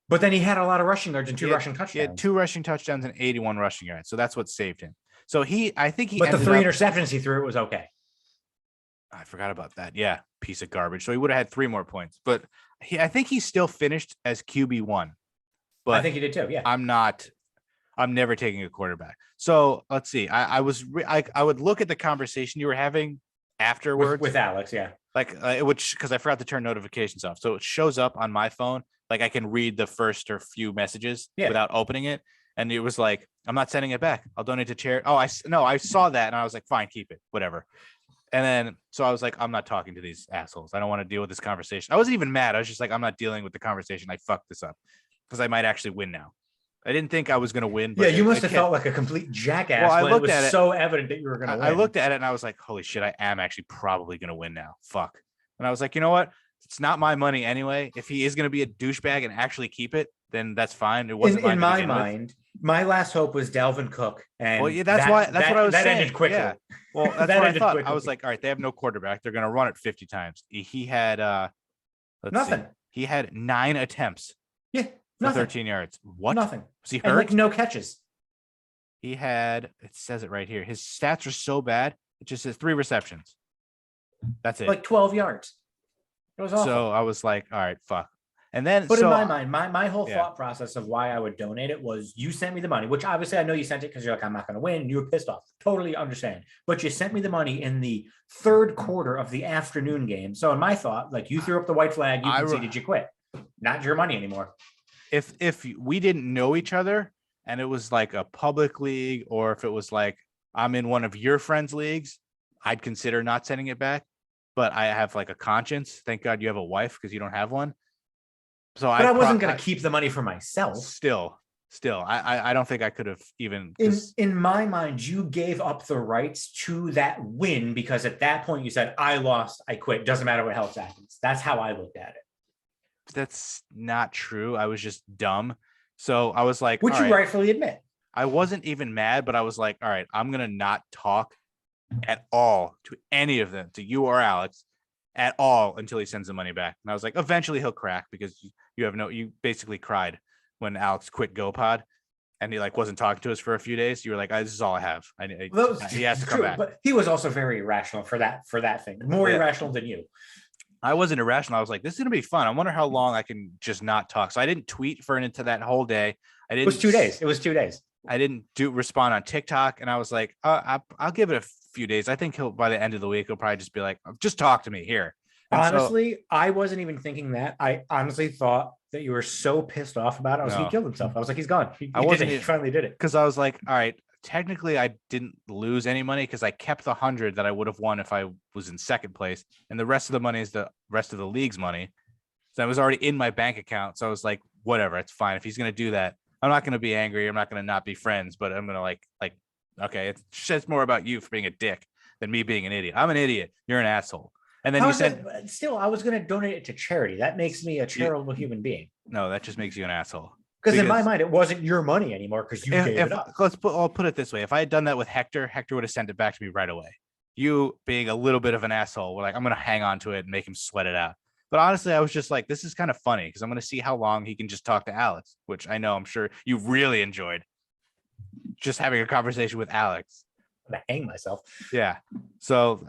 But then he had a lot of rushing yards and 2 rushing touchdowns. He had 2 rushing touchdowns and 81 rushing yards. So that's what saved him. So I think he. But the 3 interceptions he threw, it was okay. I forgot about that. Yeah, piece of garbage. So he would have had 3 more points, but I think he still finished as QB1. But I think you did too. Yeah. I'm never taking a quarterback. So let's see. I would look at the conversation you were having afterwards With Alex. Yeah. like which because I forgot to turn notifications off. So it shows up on my phone. Like I can read the first or few messages without opening it. And it was like, I'm not sending it back. I'll donate to charity. Oh, I saw that and I was like, fine, keep it, whatever. And then so I was like, I'm not talking to these assholes. I don't want to deal with this conversation. I wasn't even mad. I was just like, I'm not dealing with the conversation. I fucked this up because I might actually win now. I didn't think I was going to win. But yeah, you must have felt like a complete jackass. Well, I when looked it was at it. So evident that you were going to win. I looked at it and I was like, holy shit, I am actually probably going to win now. Fuck. And I was like, you know what? It's not my money anyway. If he is going to be a douchebag and actually keep it, then that's fine. It wasn't in my mind. My last hope was Dalvin Cook, and well, yeah, that's what I was that saying. ended quickly. Yeah. Well, that's That what I ended thought. quickly. I was like, all right, they have no quarterback. They're going to run it 50 times. He had Nothing. see. He had 9 attempts Yeah, for nothing. 13 yards. What? Nothing. Was he hurt? And like no catches. He had. It says it right here. His stats are so bad. It just says 3 receptions. That's it. Like 12 yards. It was awful. So I was like, all right, fuck. And then, But so, in my mind, my whole thought process of why I would donate it was you sent me the money, which obviously I know you sent it because you're like, I'm not going to win. And you were pissed off. Totally understand. But you sent me the money in the 3rd quarter of the afternoon game. So in my thought, like you threw up the white flag, you conceded, you quit. Not your money anymore. If we didn't know each other and it was like a public league, or if it was like I'm in one of your friends' leagues, I'd consider not sending it back. But I have like a conscience. Thank God you have a wife because you don't have one. So I wasn't going to keep the money for myself. Still, I don't think I could have even. In my mind, you gave up the rights to that win because at that point you said, I lost, I quit. Doesn't matter what else happens. That's how I looked at it. That's not true. I was just dumb. So I was like, which you rightfully admit. I wasn't even mad, but I was like, all right, I'm going to not talk at all to any of them, to you or Alex, at all until he sends the money back. And I was like, eventually he'll crack because you basically cried when Alex quit GoPod and he like wasn't talking to us for a few days. You were like, this is all I have. He has to come back. But he was also very irrational for that thing. More irrational than you. I wasn't irrational. I was like, this is going to be fun. I wonder how long I can just not talk. So I didn't tweet for into that whole day. It was 2 days. It was 2 days. I didn't respond on TikTok. And I was like, I'll give it a few days. I think by the end of the week, he'll probably just be like, just talk to me here. And honestly, I wasn't even thinking that. I honestly thought that you were so pissed off about it. I was like, he killed himself. I was like, he's gone. He finally did it. Because I was like, all right, technically I didn't lose any money because I kept the 100 that I would have won if I was in second place. And the rest of the money is the rest of the league's money. So that was already in my bank account. So I was like, whatever, it's fine. If he's going to do that, I'm not going to be angry. I'm not going to not be friends, but I'm going to like, okay, it says more about you for being a dick than me being an idiot. I'm an idiot. You're an asshole. And then you said, still, I was going to donate it to charity. That makes me a charitable human being. No, that just makes you an asshole. Because in my mind, it wasn't your money anymore because you gave it up. I'll put it this way. If I had done that with Hector would have sent it back to me right away. You being a little bit of an asshole, we're like, I'm going to hang on to it and make him sweat it out. But honestly, I was just like, this is kind of funny because I'm going to see how long he can just talk to Alex, which I know I'm sure you really enjoyed just having a conversation with Alex. I'm going to hang myself. Yeah. So,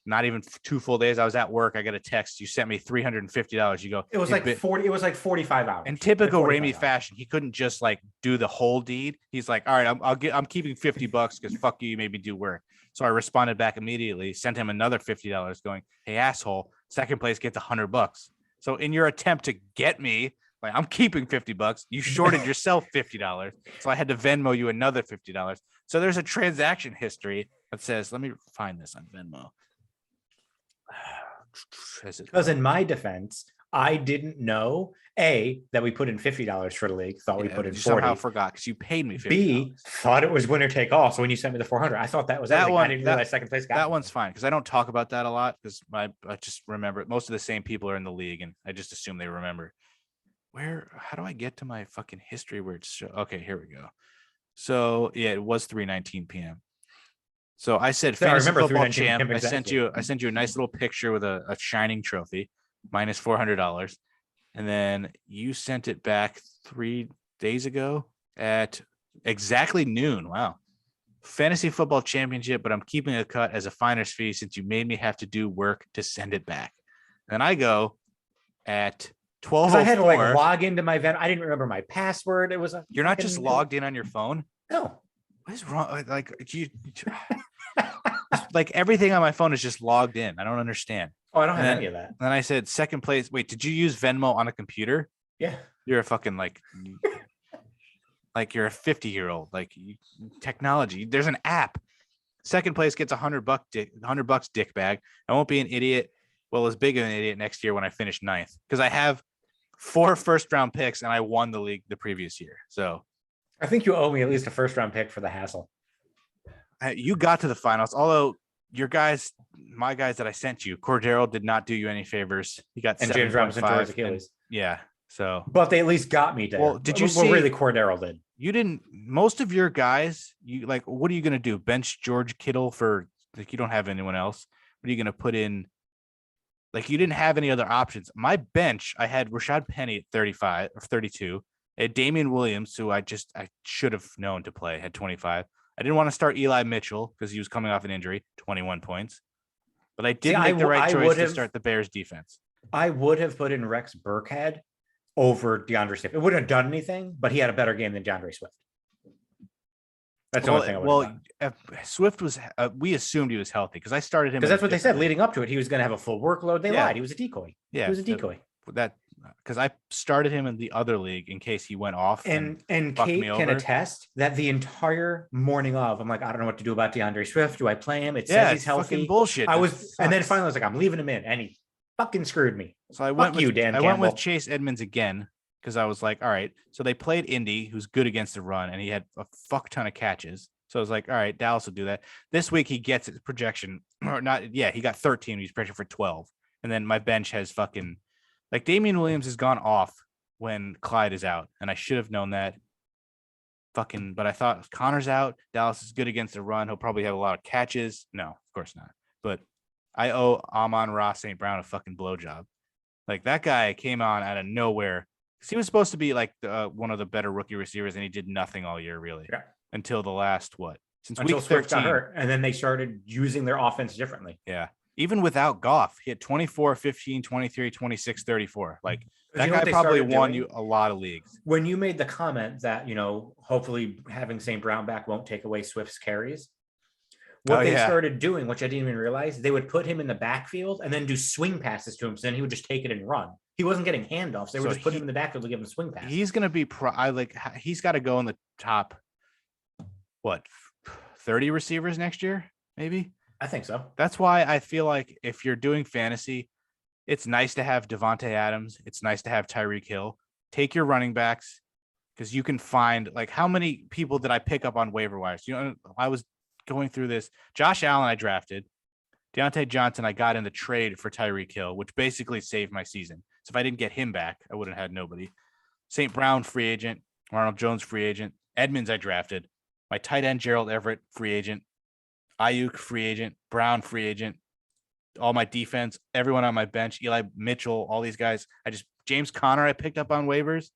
not even 2 full days. I was at work. I got a text. You sent me $350. You go, it was like 40. It was like 45 hours. In typical Ramey fashion, he couldn't just like do the whole deed. He's like, all right, I'm keeping $50 because fuck you. You made me do work. So I responded back immediately, sent him another $50 going, hey, asshole, second place gets $100. So in your attempt to get me, like I'm keeping $50, you shorted yourself $50. So I had to Venmo you another $50. So there's a transaction history that says, let me find this on Venmo. Because in my defense, I didn't know that we put in $50 for the league. Thought we put in 40. Somehow forgot because you paid me $50. B, thought it was winner take all. So when you sent me the 400, I thought that was that one. I didn't realize second place got that one's fine because I don't talk about that a lot because I just remember most of the same people are in the league and I just assume they remember. How do I get to my fucking history where it's okay? Here we go. So yeah, it was 3:19 p.m. So I said, fantasy football champ. Exactly. I sent you a nice little picture with a shining trophy, minus $400, and then you sent it back 3 days ago at exactly noon. Wow. fantasy football championship, but I'm keeping a cut as a finder's fee since you made me have to do work to send it back. Then I go at 12:04. Because I had to like log into my Venmo. I didn't remember my password. It was You're not just logged in on your phone? No. What is wrong? Like like everything on my phone is just logged in. I don't understand. Oh, I don't have any of that. Then I said second place. Wait, did you use Venmo on a computer? Yeah. You're a fucking like you're a 50-year-old. Like technology. There's an app. Second place gets $100 dick bag. I won't be an idiot. Well, as big of an idiot next year when I finish ninth, because I have 4 first-round picks and I won the league the previous year. So I think you owe me at least a first-round pick for the hassle. You got to the finals, although my guys that I sent you, Cordero did not do you any favors. He got and James Robinson tore his Achilles. Yeah. So, but they at least got me there. Well, did you see? Really, Cordero did. You didn't. Most of your guys, you like. What are you gonna do? Bench George Kittle for like you don't have anyone else. What are you gonna put in? Like you didn't have any other options. My bench, I had Rashad Penny at 35 or 32. I had Damian Williams, who I should have known to play, had 25. I didn't want to start Eli Mitchell because he was coming off an injury, 21 points. But I did make the right choice to start the Bears defense. I would have put in Rex Burkhead over DeAndre Swift. It wouldn't have done anything, but he had a better game than DeAndre Swift. That's the only thing I would have done. Swift was, we assumed he was healthy because I started him. Because that's what they said leading up to it. He was going to have a full workload. They lied. He was a decoy. Yeah. He was a decoy. Because I started him in the other league in case he went off. And Kate can attest that the entire morning of, I'm like, I don't know what to do about DeAndre Swift. Do I play him? It says he's healthy. Fucking bullshit. And then finally I was like, I'm leaving him in. And he fucking screwed me. So I went with Chase Edmonds again. Because I was like, all right. So they played Indy, who's good against the run, and he had a fuck ton of catches. So I was like, all right, Dallas will do that. This week he gets his projection, or not. Yeah, he got 13. He's projected for 12. And then my bench has fucking, like Damian Williams has gone off when Clyde is out, and I should have known that. Fucking, but I thought Connor's out. Dallas is good against the run. He'll probably have a lot of catches. No, of course not. But I owe Amon-Ra St. Brown a fucking blowjob. Like that guy came on out of nowhere. He was supposed to be like one of the better rookie receivers, and he did nothing all year, really. Yeah. Until the last, until week 13. Got hurt, and then they started using their offense differently. Yeah. Even without Goff, he had 24, 15, 23, 26, 34. Like that guy probably won you a lot of leagues. When you made the comment that, hopefully having St. Brown back won't take away Swift's carries. What they started doing, which I didn't even realize, they would put him in the backfield and then do swing passes to him. So then he would just take it and run. He wasn't getting handoffs. They were just putting him in the backfield to give him a swing pass. He's going to be he's got to go in the top, 30 receivers next year, maybe? I think so. That's why I feel like if you're doing fantasy, it's nice to have Devontae Adams. It's nice to have Tyreek Hill. Take your running backs because you can find, like, how many people did I pick up on waiver wires? I was going through this. Josh Allen I drafted. Deontay Johnson I got in the trade for Tyreek Hill, which basically saved my season. So if I didn't get him back, I wouldn't have had nobody. St. Brown, free agent. Ronald Jones, free agent. Edmonds I drafted. My tight end, Gerald Everett, free agent. Ayuk, free agent. Brown, free agent. All my defense, everyone on my bench, Eli Mitchell, all these guys. James Conner I picked up on waivers.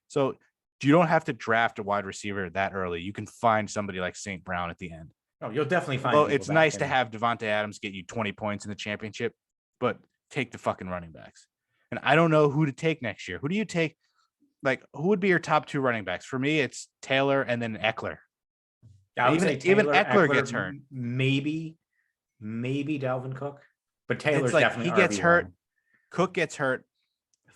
So you don't have to draft a wide receiver that early. You can find somebody like St. Brown at the end. Oh, you'll definitely find. Well, it's nice to have Devontae Adams get you 20 points in the championship, but take the fucking running backs. And I don't know who to take next year. Who do you take? Like, who would be your top 2 running backs? For me, it's Taylor and then Eckler. Even Eckler gets hurt. Maybe Dalvin Cook, but Taylor's like definitely he gets RB1. hurt. Cook gets hurt.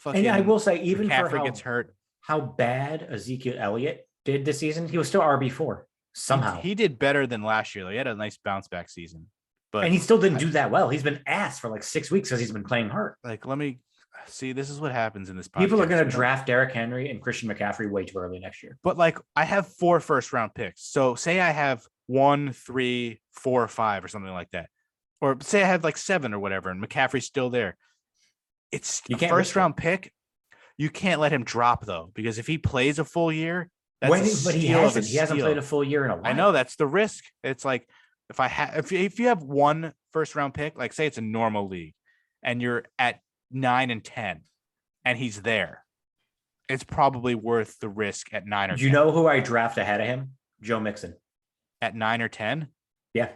And I will say, even McCaffrey for gets hurt. How bad Ezekiel Elliott did this season, he was still RB4 somehow. He did better than last year. He had a nice bounce back season, and he still didn't do that well. He's been asked for like 6 weeks because he's been playing hurt. Like, let me see. This is what happens in this podcast. People are going to draft Derrick Henry and Christian McCaffrey way too early next year. But like, I have 4 first-round picks. So say I have 1, 3, 4, 5 or something like that, or say I have like 7 or whatever, and McCaffrey's still there. It's a first-round pick. You can't let him drop though, because if he plays a full year, but he hasn't. He hasn't played a full year in a while. I know, that's the risk. It's like if you have 1 first-round pick, like say it's a normal league, and you're at 9 and 10, and he's there, it's probably worth the risk at 9 or 10. Do you know who I draft ahead of him? Joe Mixon. at 9 or 10. Yeah.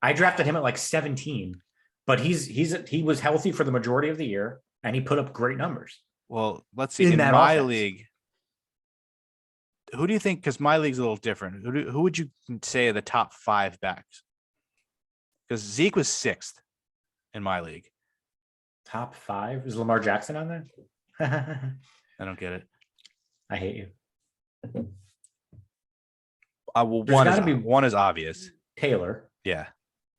I drafted him at like 17, but he was healthy for the majority of the year and he put up great numbers. Well, let's see. In In that my offense. league, who do you think? Because my league's a little different. Who would you say are the top 5 backs? Because Zeke was 6th in my league. Top 5? Is Lamar Jackson on there? I don't get it. I hate you. Well, There's gotta be one is obvious. Taylor, Yeah.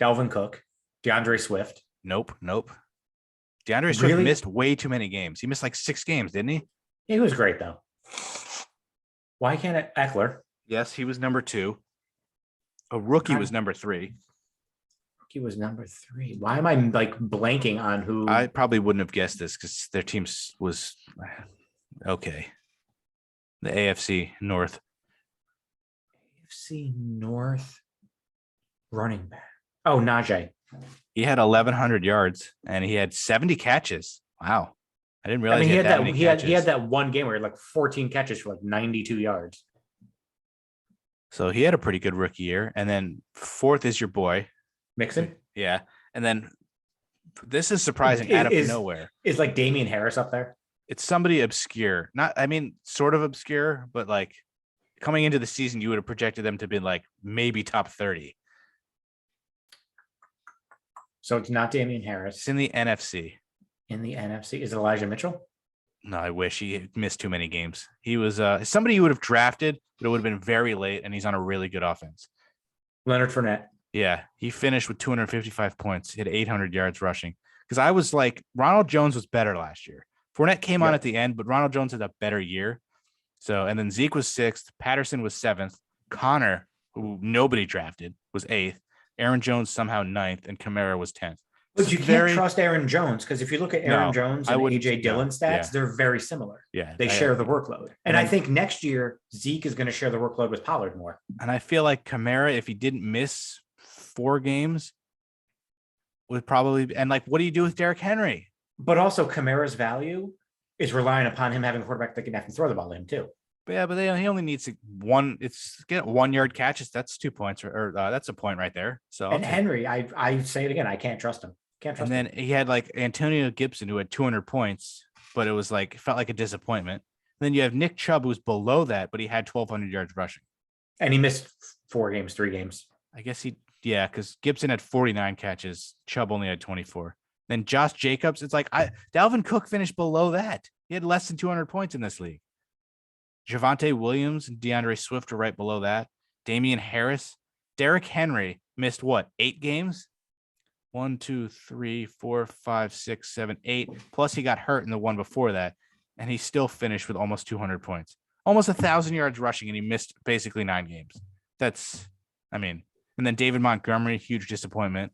Dalvin Cook, DeAndre Swift. Nope. DeAndre Swift Really? missed way too many games. He missed like 6 games, didn't he? He was great though. Why can't it Eckler? Yes, he was number 2. A rookie was number 3. He was number 3. Why am I like blanking on who? I probably wouldn't have guessed this because their team was okay. The AFC North. AFC North running back. Oh, Najee. He had 1,100 yards and he had 70 catches. Wow. I didn't realize he had that many catches. he had that one game where he had like 14 catches for like 92 yards. So he had a pretty good rookie year. And then 4th is your boy. Mixon? Yeah. And then this is surprising out of nowhere. Is like Damien Harris up there? It's somebody obscure. Sort of obscure, but like coming into the season, you would have projected them to be like maybe top 30. So it's not Damien Harris. It's in the NFC. In the NFC. Is it Elijah Mitchell? No, I wish he missed too many games. He was somebody you would have drafted, but it would have been very late, and he's on a really good offense. Leonard Fournette. Yeah, he finished with 255 points. He had 800 yards rushing. Because I was like, Ronald Jones was better last year. Fournette came on at the end, but Ronald Jones had a better year. So, and then Zeke was 6th. Patterson was 7th. Connor, who nobody drafted, was 8th. Aaron Jones somehow 9th, and Kamara was 10th. But you can't trust Aaron Jones because if you look at Aaron Jones and AJ Dillon stats, they're very similar. Yeah, they share the workload. And I think next year Zeke is going to share the workload with Pollard more. And I feel like Kamara, if he didn't miss 4 games, would probably. And like, what do you do with Derrick Henry? But also Kamara's value is relying upon him having a quarterback that can have to throw the ball to him too. But yeah, but he only needs get 1 yard catches. That's 2 points, or that's a point right there. So and Henry, I say it again, I can't trust him. Can't trust him. And then he had like Antonio Gibson who had 200 points, but it was like felt like a disappointment. And then you have Nick Chubb who was below that, but he had 1,200 yards rushing. And he missed 4 games, 3 games. I guess because Gibson had 49 catches, Chubb only had 24. Then Josh Jacobs, it's like Dalvin Cook finished below that. He had less than 200 points in this league. Javonte Williams and DeAndre Swift are right below that. Damien Harris. Derrick Henry missed 8 games? 1, 2, 3, 4, 5, 6, 7, 8. Plus he got hurt in the one before that. And he still finished with almost 200 points. Almost 1,000 yards rushing, and he missed basically 9 games. And then David Montgomery, huge disappointment.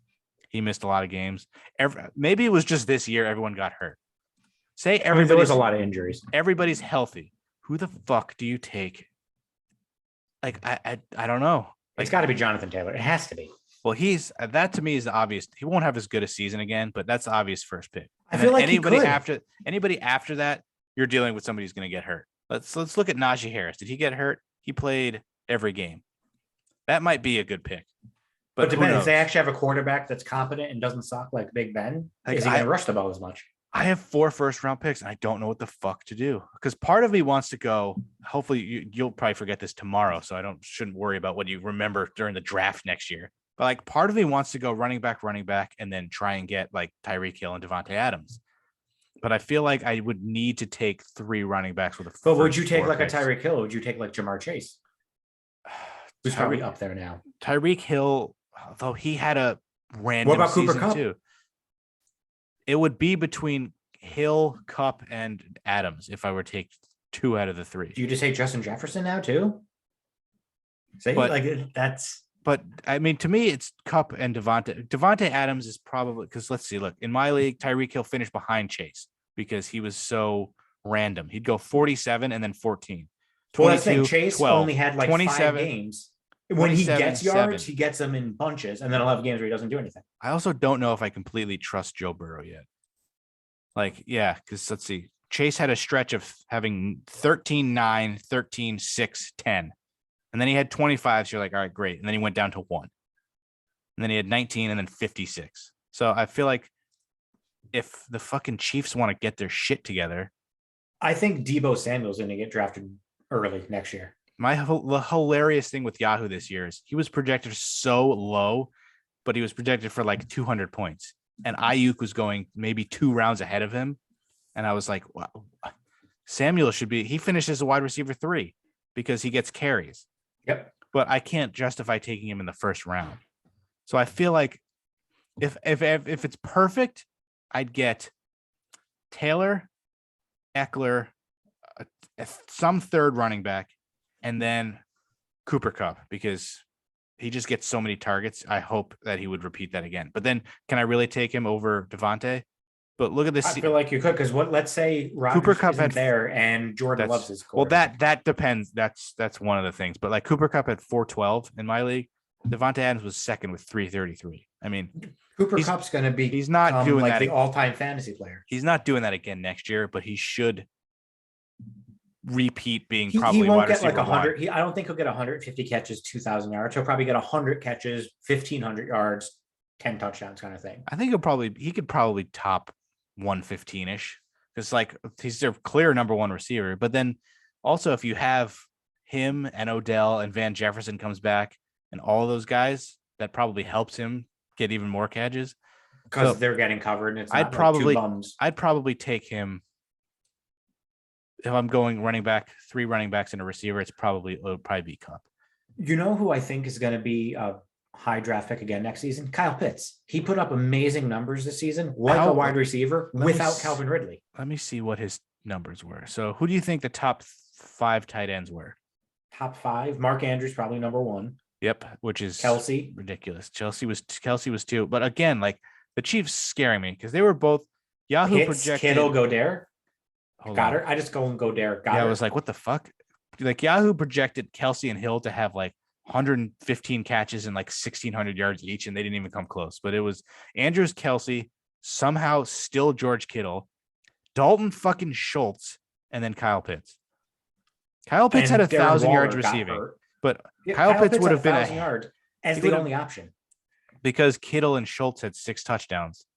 He missed a lot of games. Maybe it was just this year everyone got hurt. There was a lot of injuries. Everybody's healthy. Who the fuck do you take? Like, I don't know. It's got to be Jonathan Taylor. It has to be. Well, that to me is the obvious. He won't have as good a season again, but that's the obvious first pick. I feel like anybody after that, you're dealing with somebody who's going to get hurt. Let's look at Najee Harris. Did he get hurt? He played every game. That might be a good pick. But depends if they actually have a quarterback that's competent and doesn't suck like Big Ben. Is he going to rush the ball as much? I have 4 first-round picks, and I don't know what the fuck to do because part of me wants to go. Hopefully, you'll probably forget this tomorrow, so I shouldn't worry about what you remember during the draft next year. But like, part of me wants to go running back, and then try and get like Tyreek Hill and Devontae Adams. But I feel like I would need to take 3 running backs with a. But would you take like a Tyreek Hill? Or would you take like Jamar Chase? Who's probably up there now? Tyreek Hill, although he had a random. What about season Cooper Kupp? Too. It would be between Hill, Kupp, and Adams if I were to take 2 out of the 3. Do you just take Justin Jefferson now too? But I mean, to me, it's Kupp and Devontae. Devontae Adams is probably because let's see. Look, in my league, Tyreek Hill finished behind Chase because he was so random. He'd go 47 and then 14. 22, Chase 12, only had like 5 games. When he gets yards, 7. he gets them in bunches, and then he'll have games where he doesn't do anything. I also don't know if I completely trust Joe Burrow yet. Like, yeah, because let's see. Chase had a stretch of having 13-9, 13-6, 10. And then he had 25. So you're like, all right, great. And then he went down to 1. And then he had 19 and then 56. So I feel like if the fucking Chiefs want to get their shit together, I think Deebo Samuel's going to get drafted early next year. the hilarious thing with Yahoo this year is he was projected so low, but he was projected for like 200 points. And Ayuk was going maybe 2 rounds ahead of him. And I was like, wow, Samuel he finished as a wide receiver 3 because he gets carries. Yep. But I can't justify taking him in the first round. So I feel like if it's perfect, I'd get Taylor, Eckler, some third running back, and then Cooper Kupp, because he just gets so many targets. I hope that he would repeat that again. But then can I really take him over Devontae? But look at this. I feel like you could, because let's say Cooper Rodgers Kupp isn't had there and Jordan loves his well, quarterback. that depends. That's one of the things. But like Cooper Kupp had 412 in my league. Devontae Adams was second with 333. I mean, Cooper Kupp's going to be he's not doing like that the all-time fantasy player. He's not doing that again next year, but he should repeat being He probably won't wide get like receiver 100. I don't think he'll get 150 catches, 2,000 yards. He'll probably get 100 catches, 1,500 yards, 10 touchdowns kind of thing. I think he could probably top 115-ish. Because like he's their clear number 1 receiver. But then also if you have him and Odell and Van Jefferson comes back and all those guys, that probably helps him get even more catches. Because they're getting covered and it's not I'd probably take him. If I'm going running back, 3 running backs and a receiver, it'll probably be Kupp. You know who I think is going to be a high draft pick again next season? Kyle Pitts. He put up amazing numbers this season, like a wide receiver without Calvin Ridley. Let me see what his numbers were. So who do you think the top 5 tight ends were? Top 5. Mark Andrews, probably number 1. Yep, which is Kelsey. Ridiculous. Kelsey was 2. But again, like the Chiefs scaring me because they were both Yahoo Pitts, projected. Kittle, Goddard. Goddard. I just go and Goddard. Yeah, I was like, what the fuck? Like Yahoo projected Kelsey and Hill to have like 115 catches and like 1,600 yards each, and they didn't even come close. But it was Andrews, Kelsey, somehow still George Kittle, Dalton fucking Schultz, and then Kyle Pitts. Kyle Pitts had 1,000 yards receiving, but Kyle Pitts would have been 1,000 yards as the only option because Kittle and Schultz had 6 touchdowns.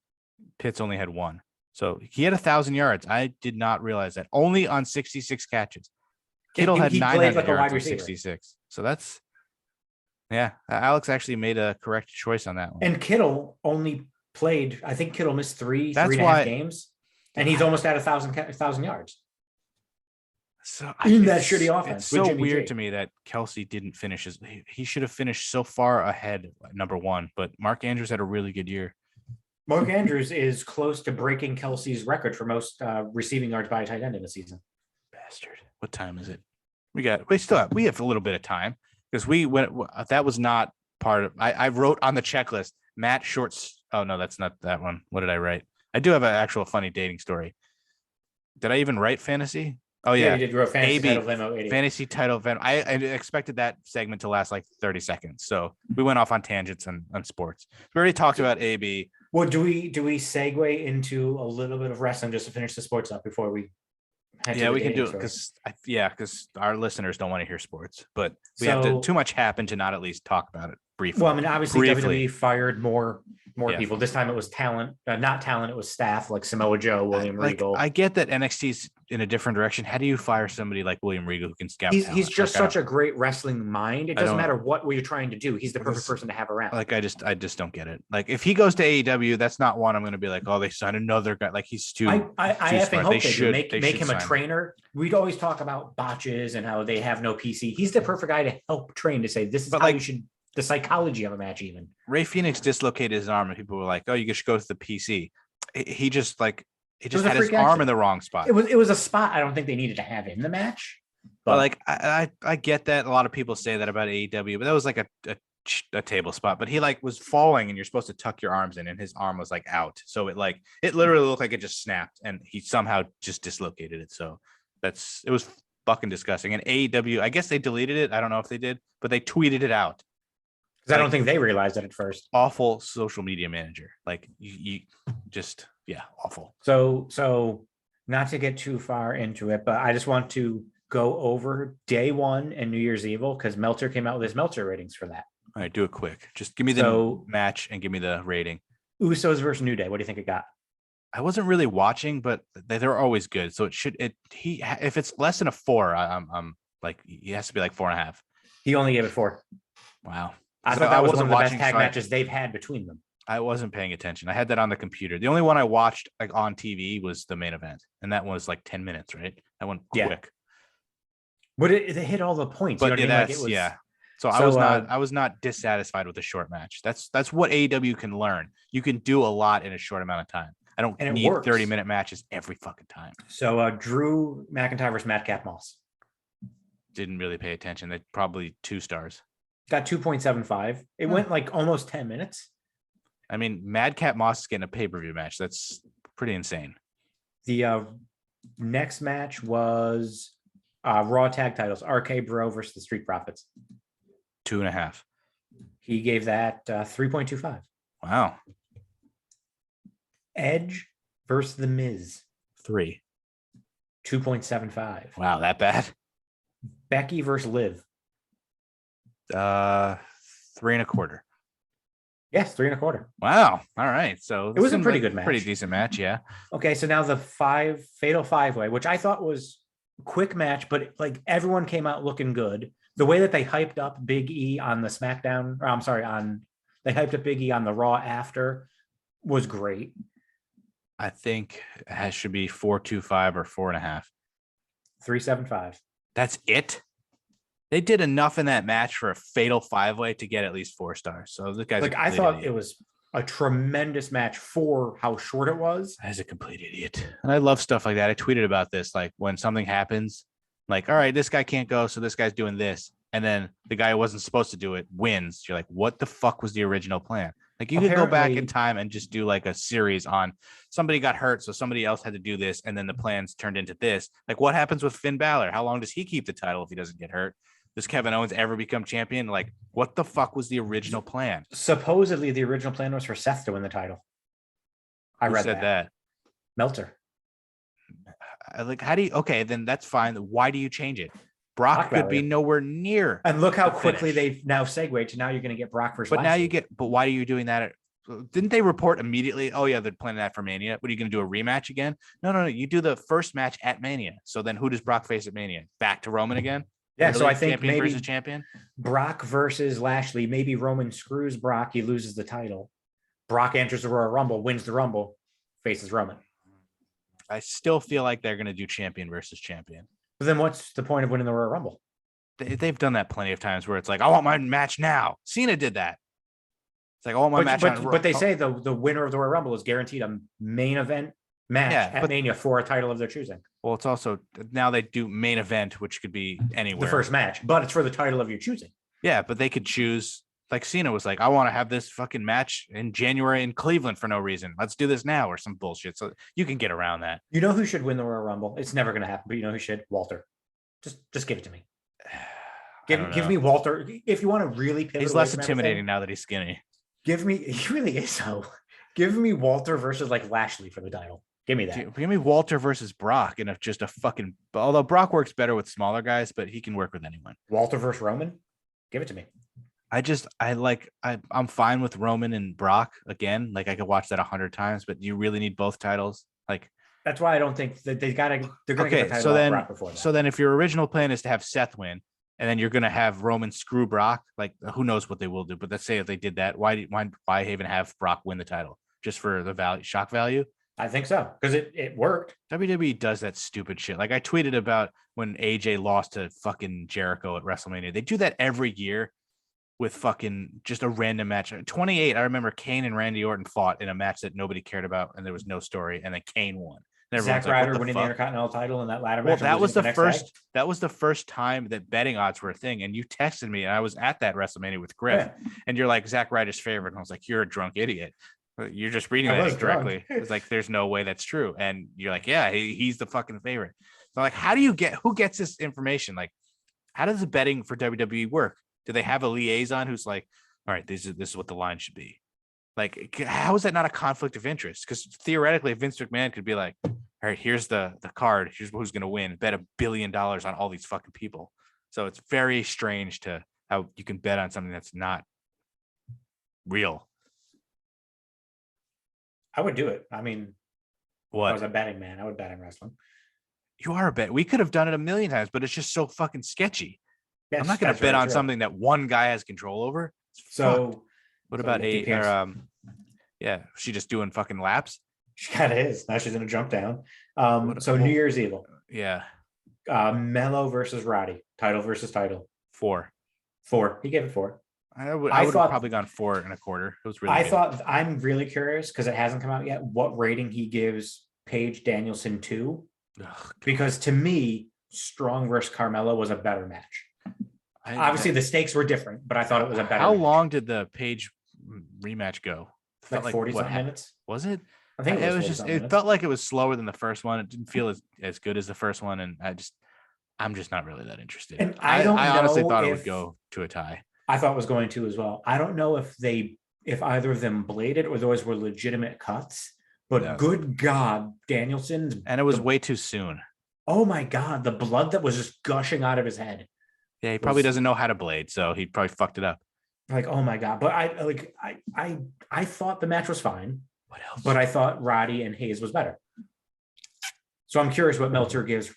Pitts only had 1. So he had 1,000 yards. I did not realize that. Only on 66 catches. Kittle had 900 yards on 66. So that's, yeah. Alex actually made a correct choice on that one. And Kittle only played, I think Kittle missed 3.5 games, and he's almost at 1,000 yards. So in that shitty offense. It's so weird to me that Kelsey didn't finish he should have finished so far ahead, number 1. But Mark Andrews had a really good year. Mark Andrews is close to breaking Kelsey's record for most receiving yards by a tight end in a season. Bastard. What time is it? We have a little bit of time because that was not part of, I wrote on the checklist, Matt Shorts. Oh no, that's not that one. What did I write? I do have an actual funny dating story. Did I even write fantasy? Oh yeah. You did wrote fantasy title limo 80. Fantasy title Venmo. I expected that segment to last like 30 seconds. So we went off on tangents on sports. We already talked about AB. Well, do we segue into a little bit of wrestling just to finish the sports up before we head to we can do it because our listeners don't want to hear sports, but too much happened to not at least talk about it briefly. Well, I mean, obviously WWE fired more people. This time it was talent, not talent. It was staff like Samoa Joe, William Regal. I get that NXT's in a different direction. How do you fire somebody like William Regal who can scout? He's just such a great wrestling mind. It doesn't matter what you're trying to do. He's the perfect person to have around. Like I just don't get it. Like if he goes to AEW, that's not one I'm going to be like, oh, they signed another guy. Like he's too. I effing hope they should make him a trainer. Him. We'd always talk about botches and how they have no PC. He's the perfect guy to help train to say this is how you should. The psychology of a match, even Ray Phoenix dislocated his arm, and people were like, "Oh, you should go to the PC." He just had his arm in the wrong spot. It was a spot I don't think they needed to have in the match. But like I get that a lot of people say that about AEW, but that was like a table spot. But he like was falling, and you're supposed to tuck your arms in, and his arm was like out, so it literally looked like it just snapped, and he somehow just dislocated it. So it was fucking disgusting. And AEW, I guess they deleted it. I don't know if they did, but they tweeted it out. I don't think they realized it at first. Awful social media manager. Like you just, awful. So not to get too far into it, but I just want to go over day one and New Year's Evil because Meltzer came out with his Meltzer ratings for that. All right, do it quick. Just give me the So- match and give me the rating. Usos versus New Day. What do you think it got? I wasn't really watching, but they're always good. So if it's less than a 4, I'm like, he has to be like 4.5. He only gave it 4. Wow. I So thought that was one wasn't of the best watching, tag so matches they've had between them. I wasn't paying attention. I had that on the computer. The only one I watched like on TV was the main event, and that was like 10 minutes, right? That went quick. But it hit all the points. But You know what I mean? Like, it was, yeah. So I was not dissatisfied with a short match. That's what AEW can learn. You can do a lot in a short amount of time. I don't And it need works. 30-minute matches every fucking time. So Drew McIntyre versus Madcap Moss. Didn't really pay attention. They probably 2 stars. Got 2.75. It went like almost 10 minutes. I mean, Madcap Moss is getting a pay-per-view match. That's pretty insane. The next match was Raw tag titles, RK Bro versus the Street Profits. 2.5. He gave that 3.25. Wow. Edge versus The Miz, 3. 2.75. Wow, that bad? Becky versus Liv. 3.25. Yes, 3.25. Wow. All right. So It was a seemed pretty like good match. Pretty decent match. Yeah. Okay, so now the fatal 5-way, which I thought was a quick match, but like everyone came out looking good. The way that they hyped up Big E on the SmackDown, or I'm sorry, they hyped up Big E on the Raw after was great. I think it should be 4.25 or 4.5. 3.75. That's it. They did enough in that match for a fatal 5-way to get at least 4 stars. So this guy's Like I thought it was a tremendous match for how short it was. As a complete idiot. And I love stuff like that. I tweeted about this, like when something happens, like, all right, this guy can't go, so this guy's doing this. And then the guy who wasn't supposed to do it wins. You're like, what the fuck was the original plan? Like you could go back in time and just do like a series on somebody got hurt, so somebody else had to do this, and then the plans turned into this. Like what happens with Finn Balor? How long does he keep the title if he doesn't get hurt? Does Kevin Owens ever become champion? Like, what the fuck was the original plan? Supposedly the original plan was for Seth to win the title. Who read said that. Meltzer. Like, how do you? Okay, then that's fine. Why do you change it? Brock could be nowhere near. And look how the quickly finish. they've now segued to now you're going to get Brock versus But now Lashley. you get. But why are you doing that? Didn't they report immediately? Oh yeah, they're planning that for Mania. What are you going to do? A rematch again? No. You do the first match at Mania. So then who does Brock face at Mania? Back to Roman again? Yeah, so I think champion maybe versus champion. Brock versus Lashley. Maybe Roman screws Brock. He loses the title. Brock enters the Royal Rumble, wins the Rumble, faces Roman. I still feel like they're going to do champion versus champion. But then what's the point of winning the Royal Rumble? They've done that plenty of times where it's like, I want my match now. Cena did that. It's like, I want my match. But they say the winner of the Royal Rumble is guaranteed a main event match at Mania for a title of their choosing. Well, it's also now they do main event, which could be anywhere. The first match, but it's for the title of your choosing. Yeah, but they could choose. Like Cena was like, I want to have this fucking match in January in Cleveland for no reason. Let's do this now or some bullshit. So you can get around that. You know who should win the Royal Rumble? It's never going to happen, but you know who should? Walter. Just give it to me. Give me Walter. If you want to really pivot, he's less intimidating now that he's skinny. He really is so. Give me Walter versus like Lashley for the title. Give me that. Give me Walter versus Brock and just a fucking. Although Brock works better with smaller guys, but he can work with anyone. Walter versus Roman. Give it to me. I'm fine with Roman and Brock again. Like I could watch that 100 times, but you really need both titles. Like that's why I don't think that they're gonna get the title off Brock before that. So then if your original plan is to have Seth win, and then you're gonna have Roman screw Brock, like who knows what they will do? But let's say if they did that, why even have Brock win the title just for the shock value? I think so because it worked. WWE does that stupid shit. Like I tweeted about when AJ lost to fucking Jericho at WrestleMania. They do that every year with fucking just a random match. 28, I remember Kane and Randy Orton fought in a match that nobody cared about and there was no story, and then Kane won. Zack Ryder winning the Intercontinental title in that ladder match. That was the first time that betting odds were a thing. And you texted me, and I was at that WrestleMania with Griff, and you're like, Zack Ryder's favorite. And I was like, you're a drunk idiot. You're just reading that directly. It's like, there's no way that's true. And you're like, yeah, he's the fucking favorite. So like, who gets this information? Like, how does the betting for WWE work? Do they have a liaison who's like, all right, this is what the line should be? Like, how is that not a conflict of interest? Because theoretically, Vince McMahon could be like, all right, here's the card. Here's who's going to win. Bet $1 billion on all these fucking people. So it's very strange to how you can bet on something that's not real. I would do it. I mean, if I What? was a betting man, I would bet on wrestling. You are a bet. We could have done it a million times, but it's just so fucking sketchy. I'm not going to That's bet very on true. something that one guy has control over. It's fucked. So What so about it eight? Or, depends. yeah, she just doing fucking laps. She kind of is. Now she's going to jump down. What- So New Year's Evil. Yeah, Mello versus Roddy. Title versus title. 4. 4. He gave it 4. I would I have thought- probably gone 4 1/4. It was really I good. thought I'm really curious because it hasn't come out yet. What rating he gives Paige Danielson 2? Ugh, Because to me, Strong versus Carmella was a better match. Obviously, the stakes were different, but I thought it was a better. How match. long did the Page rematch go? Felt Like 40 what, something minutes. Was it? I think It was 40 just. something It minutes. felt like it was slower than the first one. It didn't feel as good as the first one, and I'm just not really that interested. And I don't honestly know thought it if- would go to a tie. I thought it was going to as well. I don't know if either of them bladed or those were legitimate cuts, but Yeah. good God, Danielson's, And it was way too soon. oh my God, the blood that was just gushing out of his head. Yeah, he probably was- doesn't know how to blade, so he probably fucked it up. Like, oh my God. But I thought the match was fine, What else? but I thought Roddy and Hayes was better. So I'm curious what Meltzer gives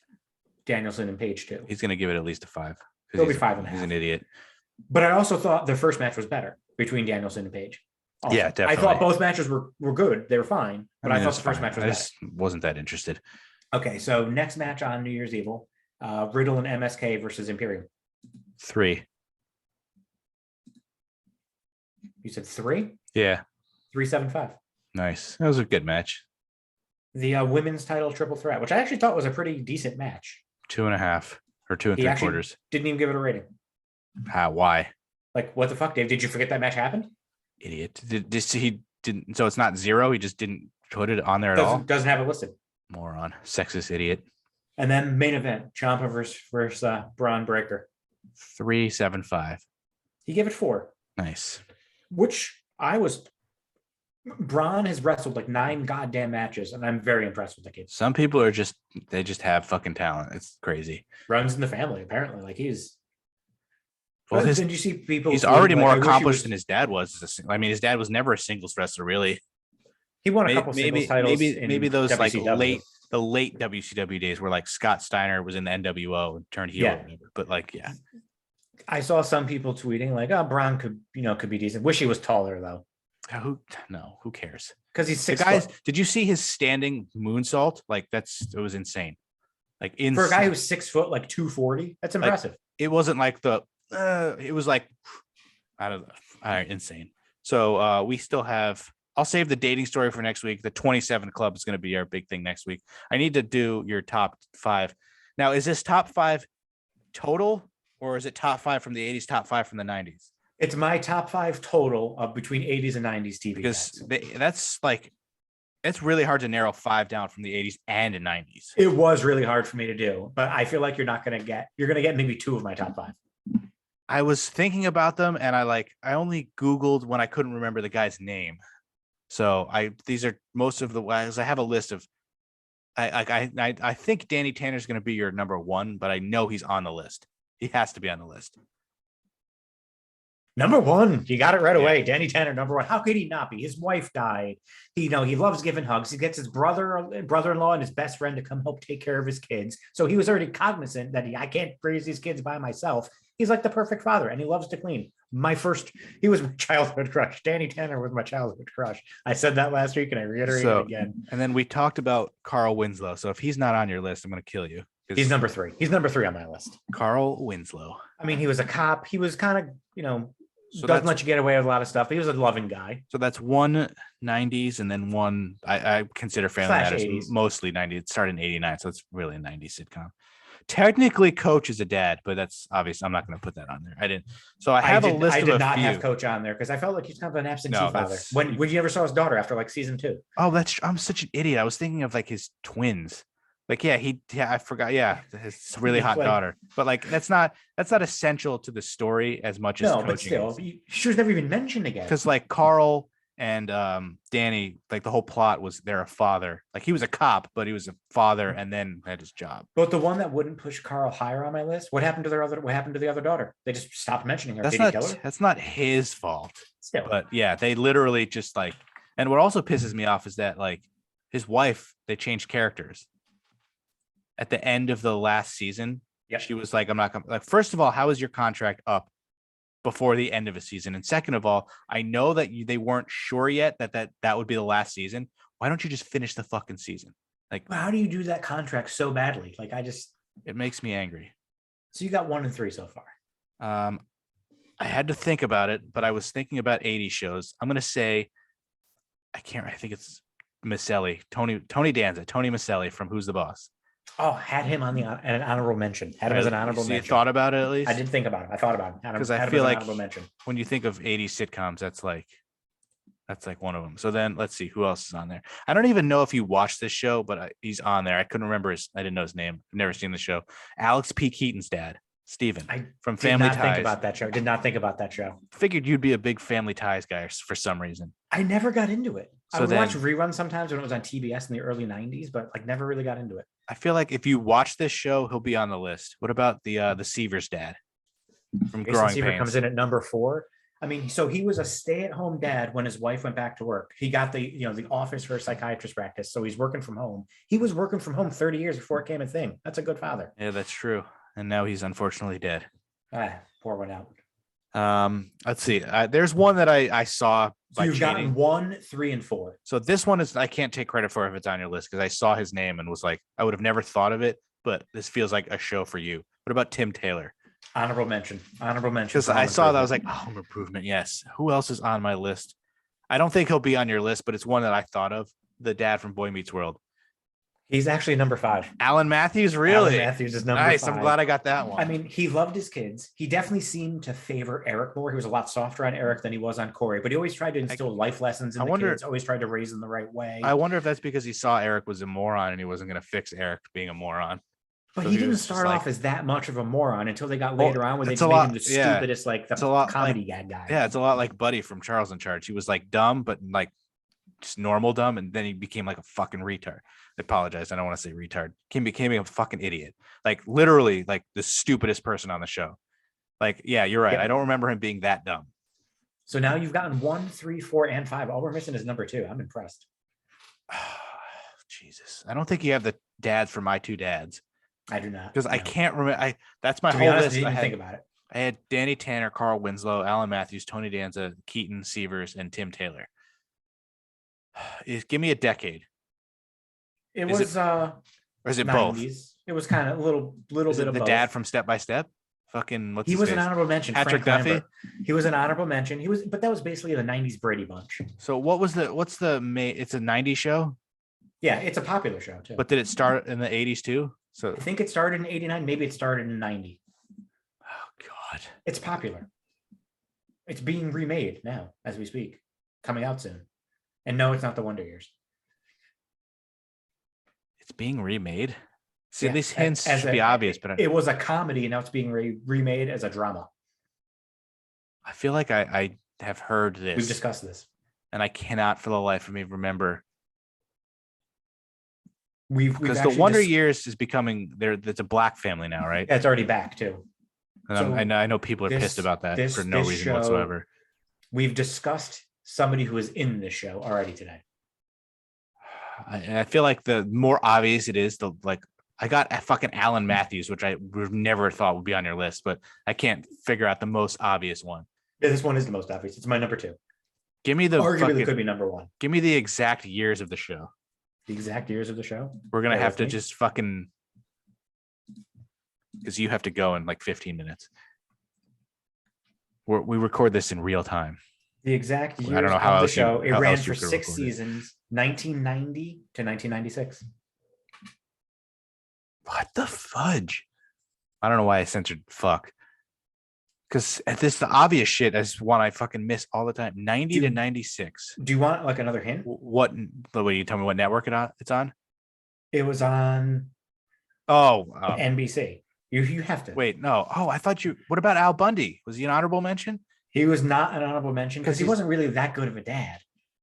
Danielson and Page to. He's gonna give it at least a 5. 'cause It'll be he's- 5.5. He's an idiot. But I also thought the first match was better between Danielson and Page. Also. Yeah, I definitely. thought both matches were good. They were fine, but I, mean, thought it's the first fine. match was I better. just wasn't that interested. Okay, so next match on New Year's Evil, Riddle and MSK versus Imperium. 3. You said 3? Yeah, 375. nice. That was a good match. The women's title triple threat, which I actually thought was a pretty decent match. 2.5 or 2 He actually- 3/4. Didn't even give it a rating. Why? Like, what the fuck, Dave? Did you forget that match happened? Idiot. He didn't. So it's not 0. He just didn't put it on there at all. Doesn't have it listed. Moron. Sexist idiot. And then main event, Ciampa versus Braun Breaker. 375. He gave it 4, Nice. which Braun has wrestled like 9 goddamn matches, and I'm very impressed with the kid. Some people are they just have fucking talent. It's crazy. Runs in the family, apparently. Like he's. Well, Didn't you see people? he's tweeting, already like, more I wish he accomplished was- than his dad was. I mean, his dad was never a singles wrestler, really. He won a couple singles titles. Maybe those like WCW. the late WCW days where like Scott Steiner was in the NWO and turned heel. Yeah. Or whatever. But like, yeah, I saw some people tweeting like, "Oh, Braun could be decent." Wish he was taller though, who cares? because he's The 6 guys, foot. did you see his standing moonsault? Like it was insane. Like For a guy who's 6 foot, like 240, that's impressive. it wasn't like it was like I don't know. All right, insane. So we still have. I'll save the dating story for next week. The 27 Club is going to be our big thing next week. I need to do your top 5. Now, is this top 5 total, or is it top 5 from the 80s, top 5 from the 90s? It's my top 5 total of between 80s and 90s TV. Because guys. it's really hard to narrow 5 down from the 80s and the 90s. It was really hard for me to do, but I feel like you're going to get maybe 2 of my top 5. I was thinking about them, and I only Googled when I couldn't remember the guy's name. So these are most of the ways. I have a list of. I think Danny Tanner's going to be your number 1, but I know he's on the list. He has to be on the list. Number 1, you got it right Yeah. away. Danny Tanner, number 1. How could he not be? His wife died. He loves giving hugs. He gets his brother-in-law and his best friend to come help take care of his kids. So he was already cognizant that I can't raise these kids by myself. He's like the perfect father, and he loves to clean. He was my childhood crush. Danny Tanner was my childhood crush. I said that last week, and I reiterate it again. And then we talked about Carl Winslow. So if he's not on your list, I'm going to kill you. 'Cause He's number 3. He's number 3 on my list. Carl Winslow. I mean, he was a cop. He was kind of, So doesn't let you get away with a lot of stuff. But he was a loving guy. So that's 1 90s and then 1 I consider Family Slash Matters 80s. mostly 90s. It started in 89, so it's really a 90s sitcom. Technically, Coach is a dad, but that's obvious. I'm not going to put that on there. I didn't. So I have a list I of did a not few. have Coach on there because I felt like he's kind of an absentee No, father. that's- When you never saw his daughter after like season 2? Oh, I'm such an idiot. I was thinking of like his twins. Like, yeah, I forgot. Yeah, his really hot Like- daughter. But like, that's not essential to the story as much as No, coaching. but still, she was never even mentioned again. Because like Carl and Danny, like the whole plot was they're a father. Like he was a cop, but he was a father and then had his job. But the one that wouldn't push Carl higher on my list, what happened to the other daughter? They just stopped mentioning her. That's Did he kill her? not that's not his fault. Still. But yeah, they literally just like, and what also pisses me off is that like his wife, they changed characters. At the end of the last season, she was like, I'm not gonna, like, first of all, how is your contract up before the end of a season? And second of all, I know that they weren't sure yet that would be the last season. Why don't you just finish the fucking season? Like, how do you do that contract so badly? Like, it makes me angry. So you got 1 and 3 so far. I had to think about it, but I was thinking about 80 shows. I'm gonna say, I think it's Maselli, Tony Danza, Tony Maselli from Who's the Boss. Oh, had him on an honorable mention. Had him as an honorable mention. You thought about it at least? I did think about it. I thought about it. Because I feel like when you think of 80s sitcoms, that's like one of them. So then let's see who else is on there. I don't even know if you watched this show, but he's on there. I couldn't remember I didn't know his name. I've never seen the show. Alex P. Keaton's dad, Steven, from Family Ties. Did not think about that show. Figured you'd be a big Family Ties guy for some reason. I never got into it. So I would watch reruns sometimes when it was on TBS in the early 90s, but like never really got into it. I feel like if you watch this show, he'll be on the list. What about the Seaver's dad from Jason Growing Seaver Pains? comes in at number 4. I mean, so he was a stay-at-home dad when his wife went back to work. He got the office for a psychiatrist practice, so he's working from home. He was working from home 30 years before it came a thing. That's a good father. Yeah, that's true. And now he's unfortunately dead. Pour one out. Let's see. There's one that I saw. So you've gotten 1, 3, and 4. So this one is, I can't take credit for if it's on your list because I saw his name and was like, I would have never thought of it, but this feels like a show for you. What about Tim Taylor? Honorable mention. Because I saw that, I was like, Home Improvement. Yes. Who else is on my list? I don't think he'll be on your list, but it's one that I thought of. The dad from Boy Meets World. He's actually number 5. Alan Matthews, really? Alan Matthews is number 5. Nice. I'm glad I got that one. I mean, he loved his kids. He definitely seemed to favor Eric more. He was a lot softer on Eric than he was on Corey, but he always tried to instill life lessons in the kids, always tried to raise them the right way. I wonder if that's because he saw Eric was a moron and he wasn't going to fix Eric being a moron. But he didn't start off as that much of a moron until they got later on when they just made him the stupidest, like the comedy gag guy. Yeah, it's a lot like Buddy from Charles in Charge. He was like dumb, but like just normal dumb, and then he became like a fucking retard. I apologize. I don't want to say retard. He became a fucking idiot. Like literally like the stupidest person on the show. Like, yeah, you're right. Yeah. I don't remember him being that dumb. So now you've gotten 1, 3, 4, and 5. All we're missing is number 2. I'm impressed. Jesus. I don't think you have the dads for My Two Dads. I do not. Because I can't remember. That's my whole list. I didn't think about it. I had Danny Tanner, Carl Winslow, Alan Matthews, Tony Danza, Keaton, Seavers, and Tim Taylor. Give me a decade. Or is it 90s? Both? It was kind of a little bit of the both. Dad from Step by Step. Fucking he was an honorable mention. Patrick Duffy. He was an honorable mention. But that was basically the 90s Brady Bunch. So what's the it's a 90s show? Yeah, it's a popular show too. But did it start in the 80s too? So I think it started in 89. Maybe it started in 90. Oh God. It's popular. It's being remade now as we speak, coming out soon. And no, it's not the Wonder Years. It's being remade. See, these hints should be obvious, but it was a comedy, and now it's being remade as a drama. I feel like I have heard this. We've discussed this, and I cannot, for the life of me, remember. Because the Wonder Years is becoming there. It's a black family now, right? Yeah, it's already back too. And so I know people are pissed about that for no reason whatsoever. We've discussed somebody who is in this show already today. I feel like the more obvious it is, I got fucking Alan Matthews, which I would never thought would be on your list, but I can't figure out the most obvious one. Yeah, this one is the most obvious. It's my number 2. Give me arguably could be number 1. Give me the exact years of the show. The exact years of the show? We're going to have to just fucking, because you have to go in like 15 minutes. We record this in real time. The exact years I don't know how of the else show. It ran for 6 seasons, 1990 to 1996. What the fudge? I don't know why I censored fuck. Because the obvious shit is one I fucking miss all the time. 90 to 96. Do you want like another hint? The way you tell me what network it's on? It was on NBC. You have to. Wait, no. Oh, I thought what about Al Bundy? Was he an honorable mention? He was not an honorable mention because he wasn't really that good of a dad.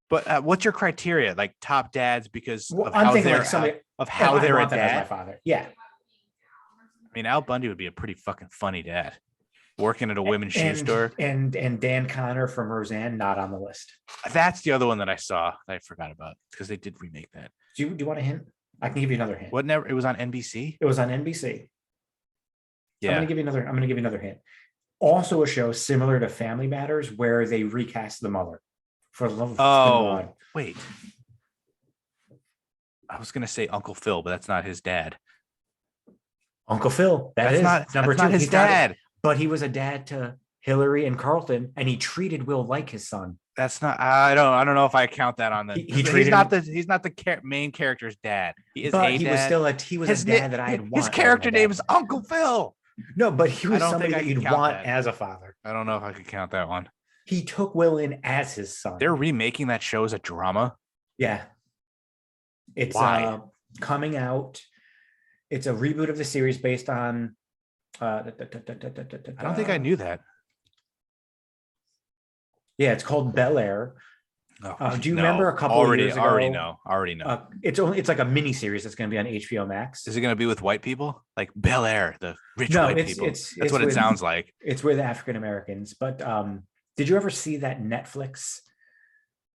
But what's your criteria? Like top dads because Well, of I'm how thinking they're like somebody of how I they're a want that as my dad. father. Yeah. I mean, Al Bundy would be a pretty fucking funny dad. Working at a women's shoe And store. and Dan Connor from Roseanne not on the list. That's the other one that I saw that I forgot about because they did remake that. Do you want a hint? I can give you another hint. What never? It was on NBC. It was on NBC. Yeah. I'm gonna give you another hint. Also a show similar to Family Matters where they recast the mother. For the love of God. Wait. I was gonna say Uncle Phil, but that's not his dad. Uncle Phil. That's number two. Not his dad. But he was a dad to Hillary and Carlton, and he treated Will like his son. That's not. I don't know if I count that on the. He's not the main character's dad. He is but a he dad. was still a dad that I had. His character name is Uncle Phil. No, but he was somebody that you'd want as a father. I don't know if I could count that one. He took Will in as his son. They're remaking that show as a drama. Yeah, it's coming out. It's a reboot of the series based on. I don't think I knew that. Yeah, it's called Bel Air. Do you remember a couple years ago? Already know. It's like a mini series that's going to be on HBO Max. Is it going to be with white people, like Bel Air, the rich white people? That's what it sounds like. It's with African Americans. But did you ever see that Netflix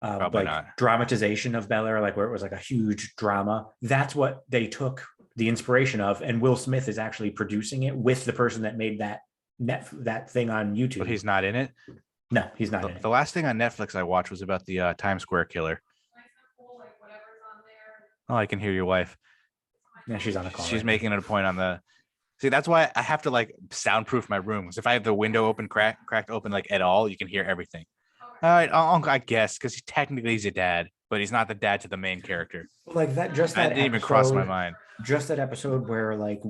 Probably not. dramatization of Bel Air, like where it was like a huge drama? That's what they took the inspiration of, and Will Smith is actually producing it with the person that made that thing on YouTube. But he's not in it. No, he's not in it. The last thing on Netflix I watched was about the Times Square killer. Oh, I can hear your wife. Yeah, she's on a call. She's making it a point on the. See, that's why I have to like soundproof my room. Because if I have the window open, cracked open like at all, you can hear everything. All right, I guess because he's a dad, but he's not the dad to the main character. Like that, that didn't even cross my mind. Just that episode where like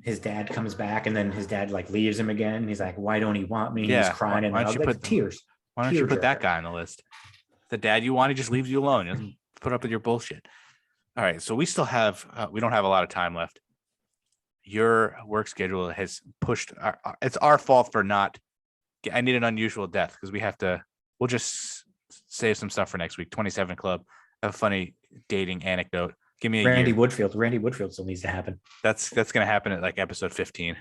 his dad comes back and then his dad like leaves him again. He's like, "Why don't he want me?" Yeah. He's crying and why don't you put tears. Why don't you put that guy on the list? The dad you want, he just leaves you alone. He doesn't put up with your bullshit. All right, so we still have we don't have a lot of time left. Your work schedule has pushed. It's our fault for not. I need an unusual death because we'll just save some stuff for next week. 27 Club, a funny dating anecdote. Give me a Randy year. Woodfield. Randy Woodfield still needs to happen. That's gonna happen at like episode 15.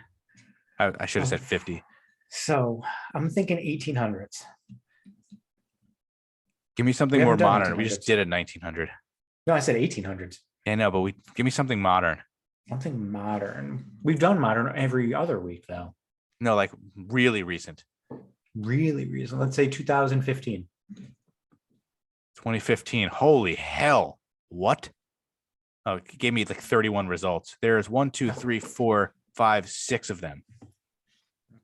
I should have said 50. So I'm thinking 1800s. Give me something more modern. We just did a 1900. No, I said 1800s. Yeah, no, but give me something modern. Something modern. We've done modern every other week though. No, like really recent. Really recent. Let's say 2015. 2015. Holy hell. What? Oh, it gave me like 31 results. There's 1, 2, 3, 4, 5, 6 of them.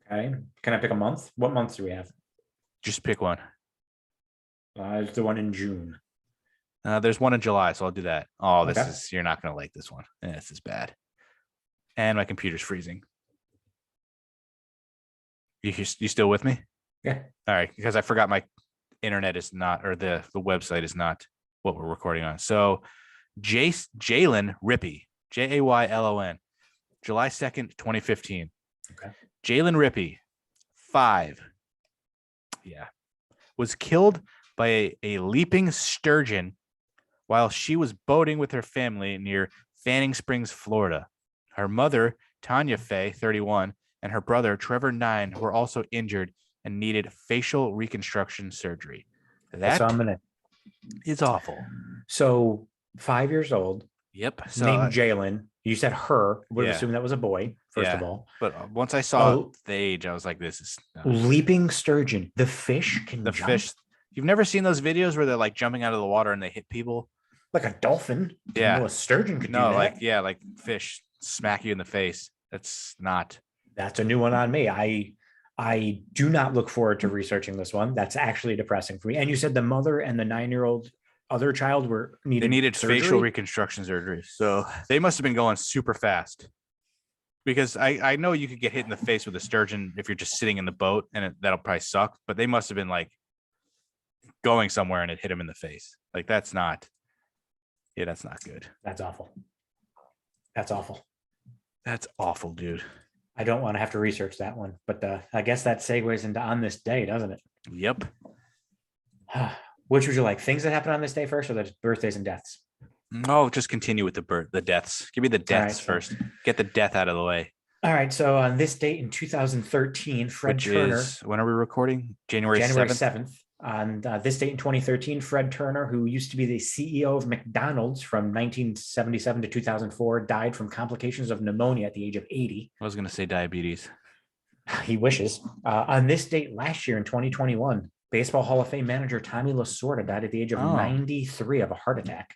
Okay. Can I pick a month? What months do we have? Just pick one. It's the one in June. There's one in July, so I'll do that. Oh, Okay. You're not going to like this one. This is bad. And my computer's freezing. You still with me? Yeah. All right, because I forgot my internet is not, or the website is not what we're recording on. So Jaylon Rippey, Jaylon, July 2nd, 2015. Okay. Jaylon Rippey, 5. Yeah. Was killed by a leaping sturgeon while she was boating with her family near Fanning Springs, Florida. Her mother, Tanya Faye, 31, and her brother, Trevor, 9, were also injured and needed facial reconstruction surgery. That is awful. So 5 years old. Yep. So named Jaylon. You said her. Would assume that was a boy, first of all. But once I saw the age, I was like, this is leaping sturgeon. The fish can jump. Fish. You've never seen those videos where they're like jumping out of the water and they hit people? Like a dolphin. Yeah. A sturgeon could do that. Like fish smack you in the face. That's a new one on me. I do not look forward to researching this one. That's actually depressing for me. And you said the mother and the 9-year-old other child needed surgery? Facial reconstruction surgery. So they must have been going super fast. Because I know you could get hit in the face with a sturgeon if you're just sitting in the boat, and that'll probably suck. But they must have been like going somewhere and it hit him in the face. Like that's not good. That's awful. That's awful, dude. I don't want to have to research that one, but I guess that segues into on this day, doesn't it? Yep. Which would you like? Things that happen on this day first, or the birthdays and deaths? Oh, just continue with the deaths. Give me the deaths so- first. Get the death out of the way. All right. So on this date in 2013, Fred Which Turner, is, when are we recording? January January 7th. 7th. On this date in 2013, Fred Turner, who used to be the CEO of McDonald's from 1977 to 2004, died from complications of pneumonia at the age of 80. I was going to say diabetes. He wishes. On this date last year in 2021, Baseball Hall of Fame manager Tommy Lasorda died at the age of 93 of a heart attack.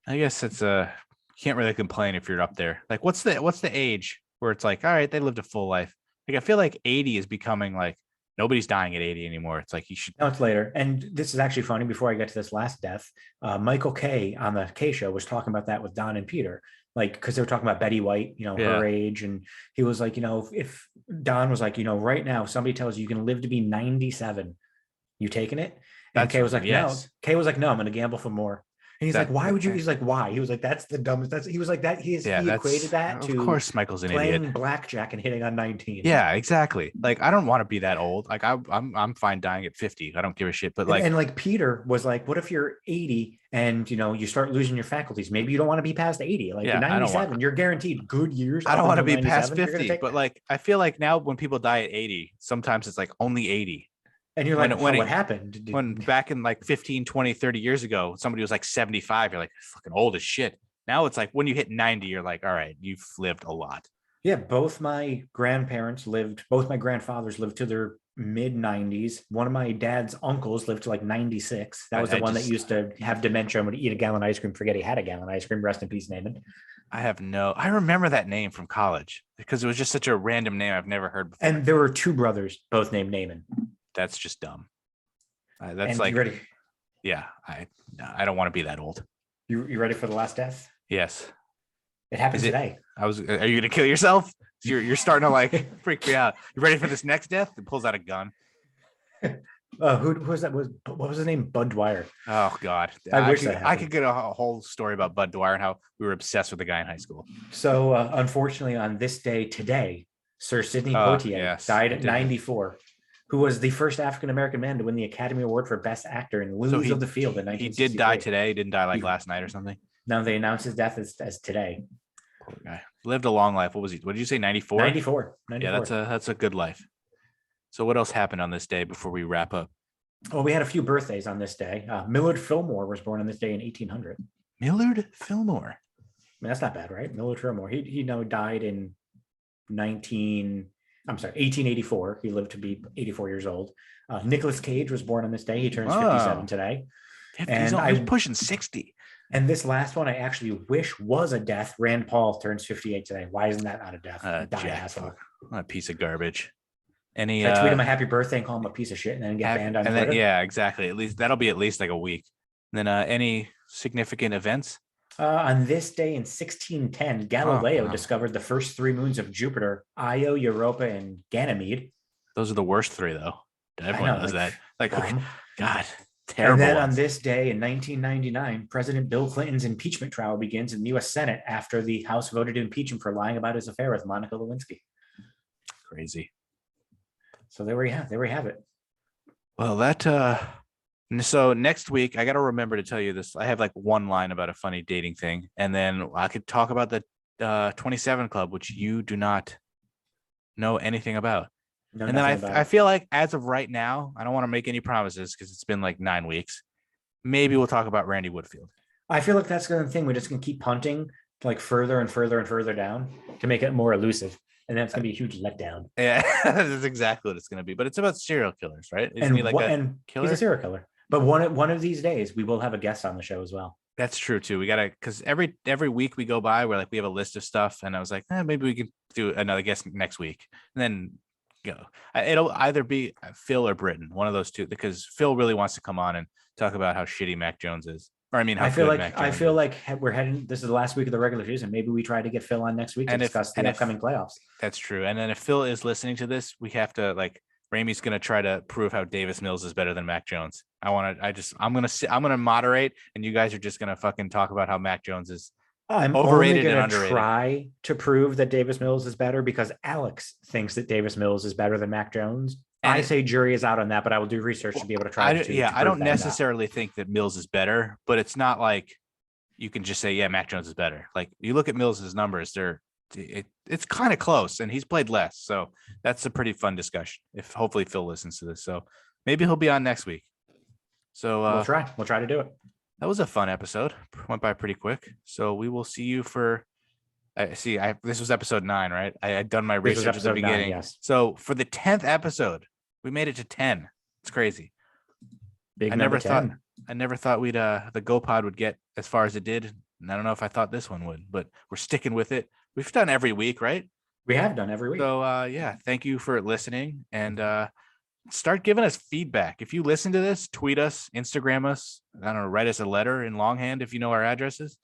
I guess it's can't really complain if you're up there. Like, what's the age where it's like, all right, they lived a full life. Like, I feel like 80 is becoming like nobody's dying at 80 anymore. It's like you should. No, it's later. And this is actually funny. Before I get to this last death, Michael Kay on the Kay show was talking about that with Don and Peter, like, because they were talking about Betty White, her age. And he was like, if Don was like, right now, somebody tells you can live to be 97, you taking it? And Kay was like, yes. no. Kay was like, no, I'm going to gamble for more. And he's like, why would you? He's like, why? He was like, that's the dumbest. He was like that. He equated that to, of course, Michael's an playing idiot. blackjack and hitting on 19. Yeah, exactly. Like, I don't want to be that old. Like, I'm fine dying at 50. I don't give a shit. But like, and like Peter was like, what if you're 80 and you start losing your faculties? Maybe you don't want to be past 80. Like you're 97, you're guaranteed good years. I don't want to be past 50. But like, I feel like now when people die at 80, sometimes it's like only 80. And you're like, what happened? When back in like 15, 20, 30 years ago, somebody was like 75, you're like, fucking old as shit. Now it's like when you hit 90, you're like, all right, you've lived a lot. Yeah, both my grandfathers lived to their mid 90s. One of my dad's uncles lived to like 96. That was the one that used to have dementia and would eat a gallon of ice cream, forget he had a gallon of ice cream, rest in peace, Naaman. I remember that name from college because it was just such a random name I've never heard before. And there were two brothers, both named Naaman. That's just dumb. That's and like, you ready? Yeah, I don't want to be that old. You ready for the last death? Yes. It happened today. Are you gonna kill yourself? You're starting to like freak me out. You ready for this next death? It pulls out a gun. Who was that? What was his name? Bud Dwyer. Oh God, I could get a whole story about Bud Dwyer and how we were obsessed with the guy in high school. So unfortunately, on this day today, Sir Sidney Poitier died at 94. Who was the first African-American man to win the Academy Award for Best Actor in Lilies of the Field in 1963. He did die today. He didn't die like last night or something. No, they announced his death as today. Poor guy. Lived a long life. What was he? What did you say? 94? 94. Yeah, that's a good life. So what else happened on this day before we wrap up? Well, we had a few birthdays on this day. Millard Fillmore was born on this day in 1800. Millard Fillmore. I mean, that's not bad, right? Millard Fillmore. He died in 1884. He lived to be 84 years old. Nicolas Cage was born on this day. He turns 57 today. He's pushing 60. And this last one, I actually wish was a death. Rand Paul turns 58 today. Why isn't that not a death? Asshole. A piece of garbage. Any? I tweet him a happy birthday and call him a piece of shit, and then get banned on Twitter. Yeah, exactly. At least that'll be at least like a week. And then any significant events? On this day in 1610, Galileo discovered the first three moons of Jupiter: Io, Europa, and Ganymede. Those are the worst three, though. Everyone knows that. Like, God, terrible. And then on this day in 1999, President Bill Clinton's impeachment trial begins in the U.S. Senate after the House voted to impeach him for lying about his affair with Monica Lewinsky. Crazy. So there we have it. Well, so next week, I got to remember to tell you this. I have like one line about a funny dating thing, and then I could talk about the 27 Club, which you do not know anything about. And then I feel like as of right now, I don't want to make any promises because it's been like 9 weeks. Maybe we'll talk about Randy Woodfield. I feel like that's the thing. We're just going to keep punting like further and further and further down to make it more elusive. And that's going to be a huge letdown. Yeah, that's exactly what it's going to be. But it's about serial killers, right? Isn't he like a killer? He's a serial killer. But one of these days, we will have a guest on the show as well. That's true too. We gotta, because every week we go by, we're like, we have a list of stuff, and I was like, maybe we can do another guest next week, and then go. It'll either be Phil or Britton, one of those two, because Phil really wants to come on and talk about how shitty Mac Jones is. Or I mean, I feel like we're heading. This is the last week of the regular season. Maybe we try to get Phil on next week to discuss the upcoming playoffs. That's true. And then if Phil is listening to this, we have to Ramey's going to try to prove how Davis Mills is better than Mac Jones. I'm going to moderate, and you guys are just going to fucking talk about how Mac Jones is overrated and underrated. Try to prove that Davis Mills is better because Alex thinks that Davis Mills is better than Mac Jones. I And say jury is out on that, but I will do research to be able to try to. I prove don't that or not. necessarily think that Mills is better, but it's not like you can just say, yeah, Mac Jones is better. Like you look at Mills's numbers, it's kind of close, and he's played less. So that's a pretty fun discussion. If hopefully Phil listens to this, so maybe he'll be on next week. So We'll try to do it. that was a fun episode. Went by pretty quick. So we will see you for. This was episode 9, right? I had done my This was research at the episode 9, beginning. yes. So for the 10th episode, we made it to 10. It's crazy. Big I number never thought we'd the GoPod would get as far as it did. And I don't know if I thought this one would, but we're sticking with it. We've done every week, right? We have done every week. So yeah, thank you for listening, and start giving us feedback. If you listen to this, tweet us, Instagram us, I don't know, write us a letter in longhand if you know our addresses,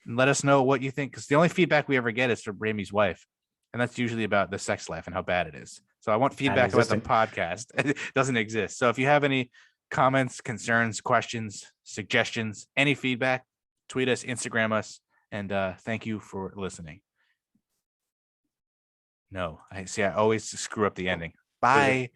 and let us know what you think. Because the only feedback we ever get is from Ramey's wife, and that's usually about the sex life and how bad it is. So I want feedback about the podcast. It doesn't exist. So if you have any comments, concerns, questions, suggestions, any feedback, tweet us, Instagram us, and thank you for listening. No, I always screw up the ending. Bye.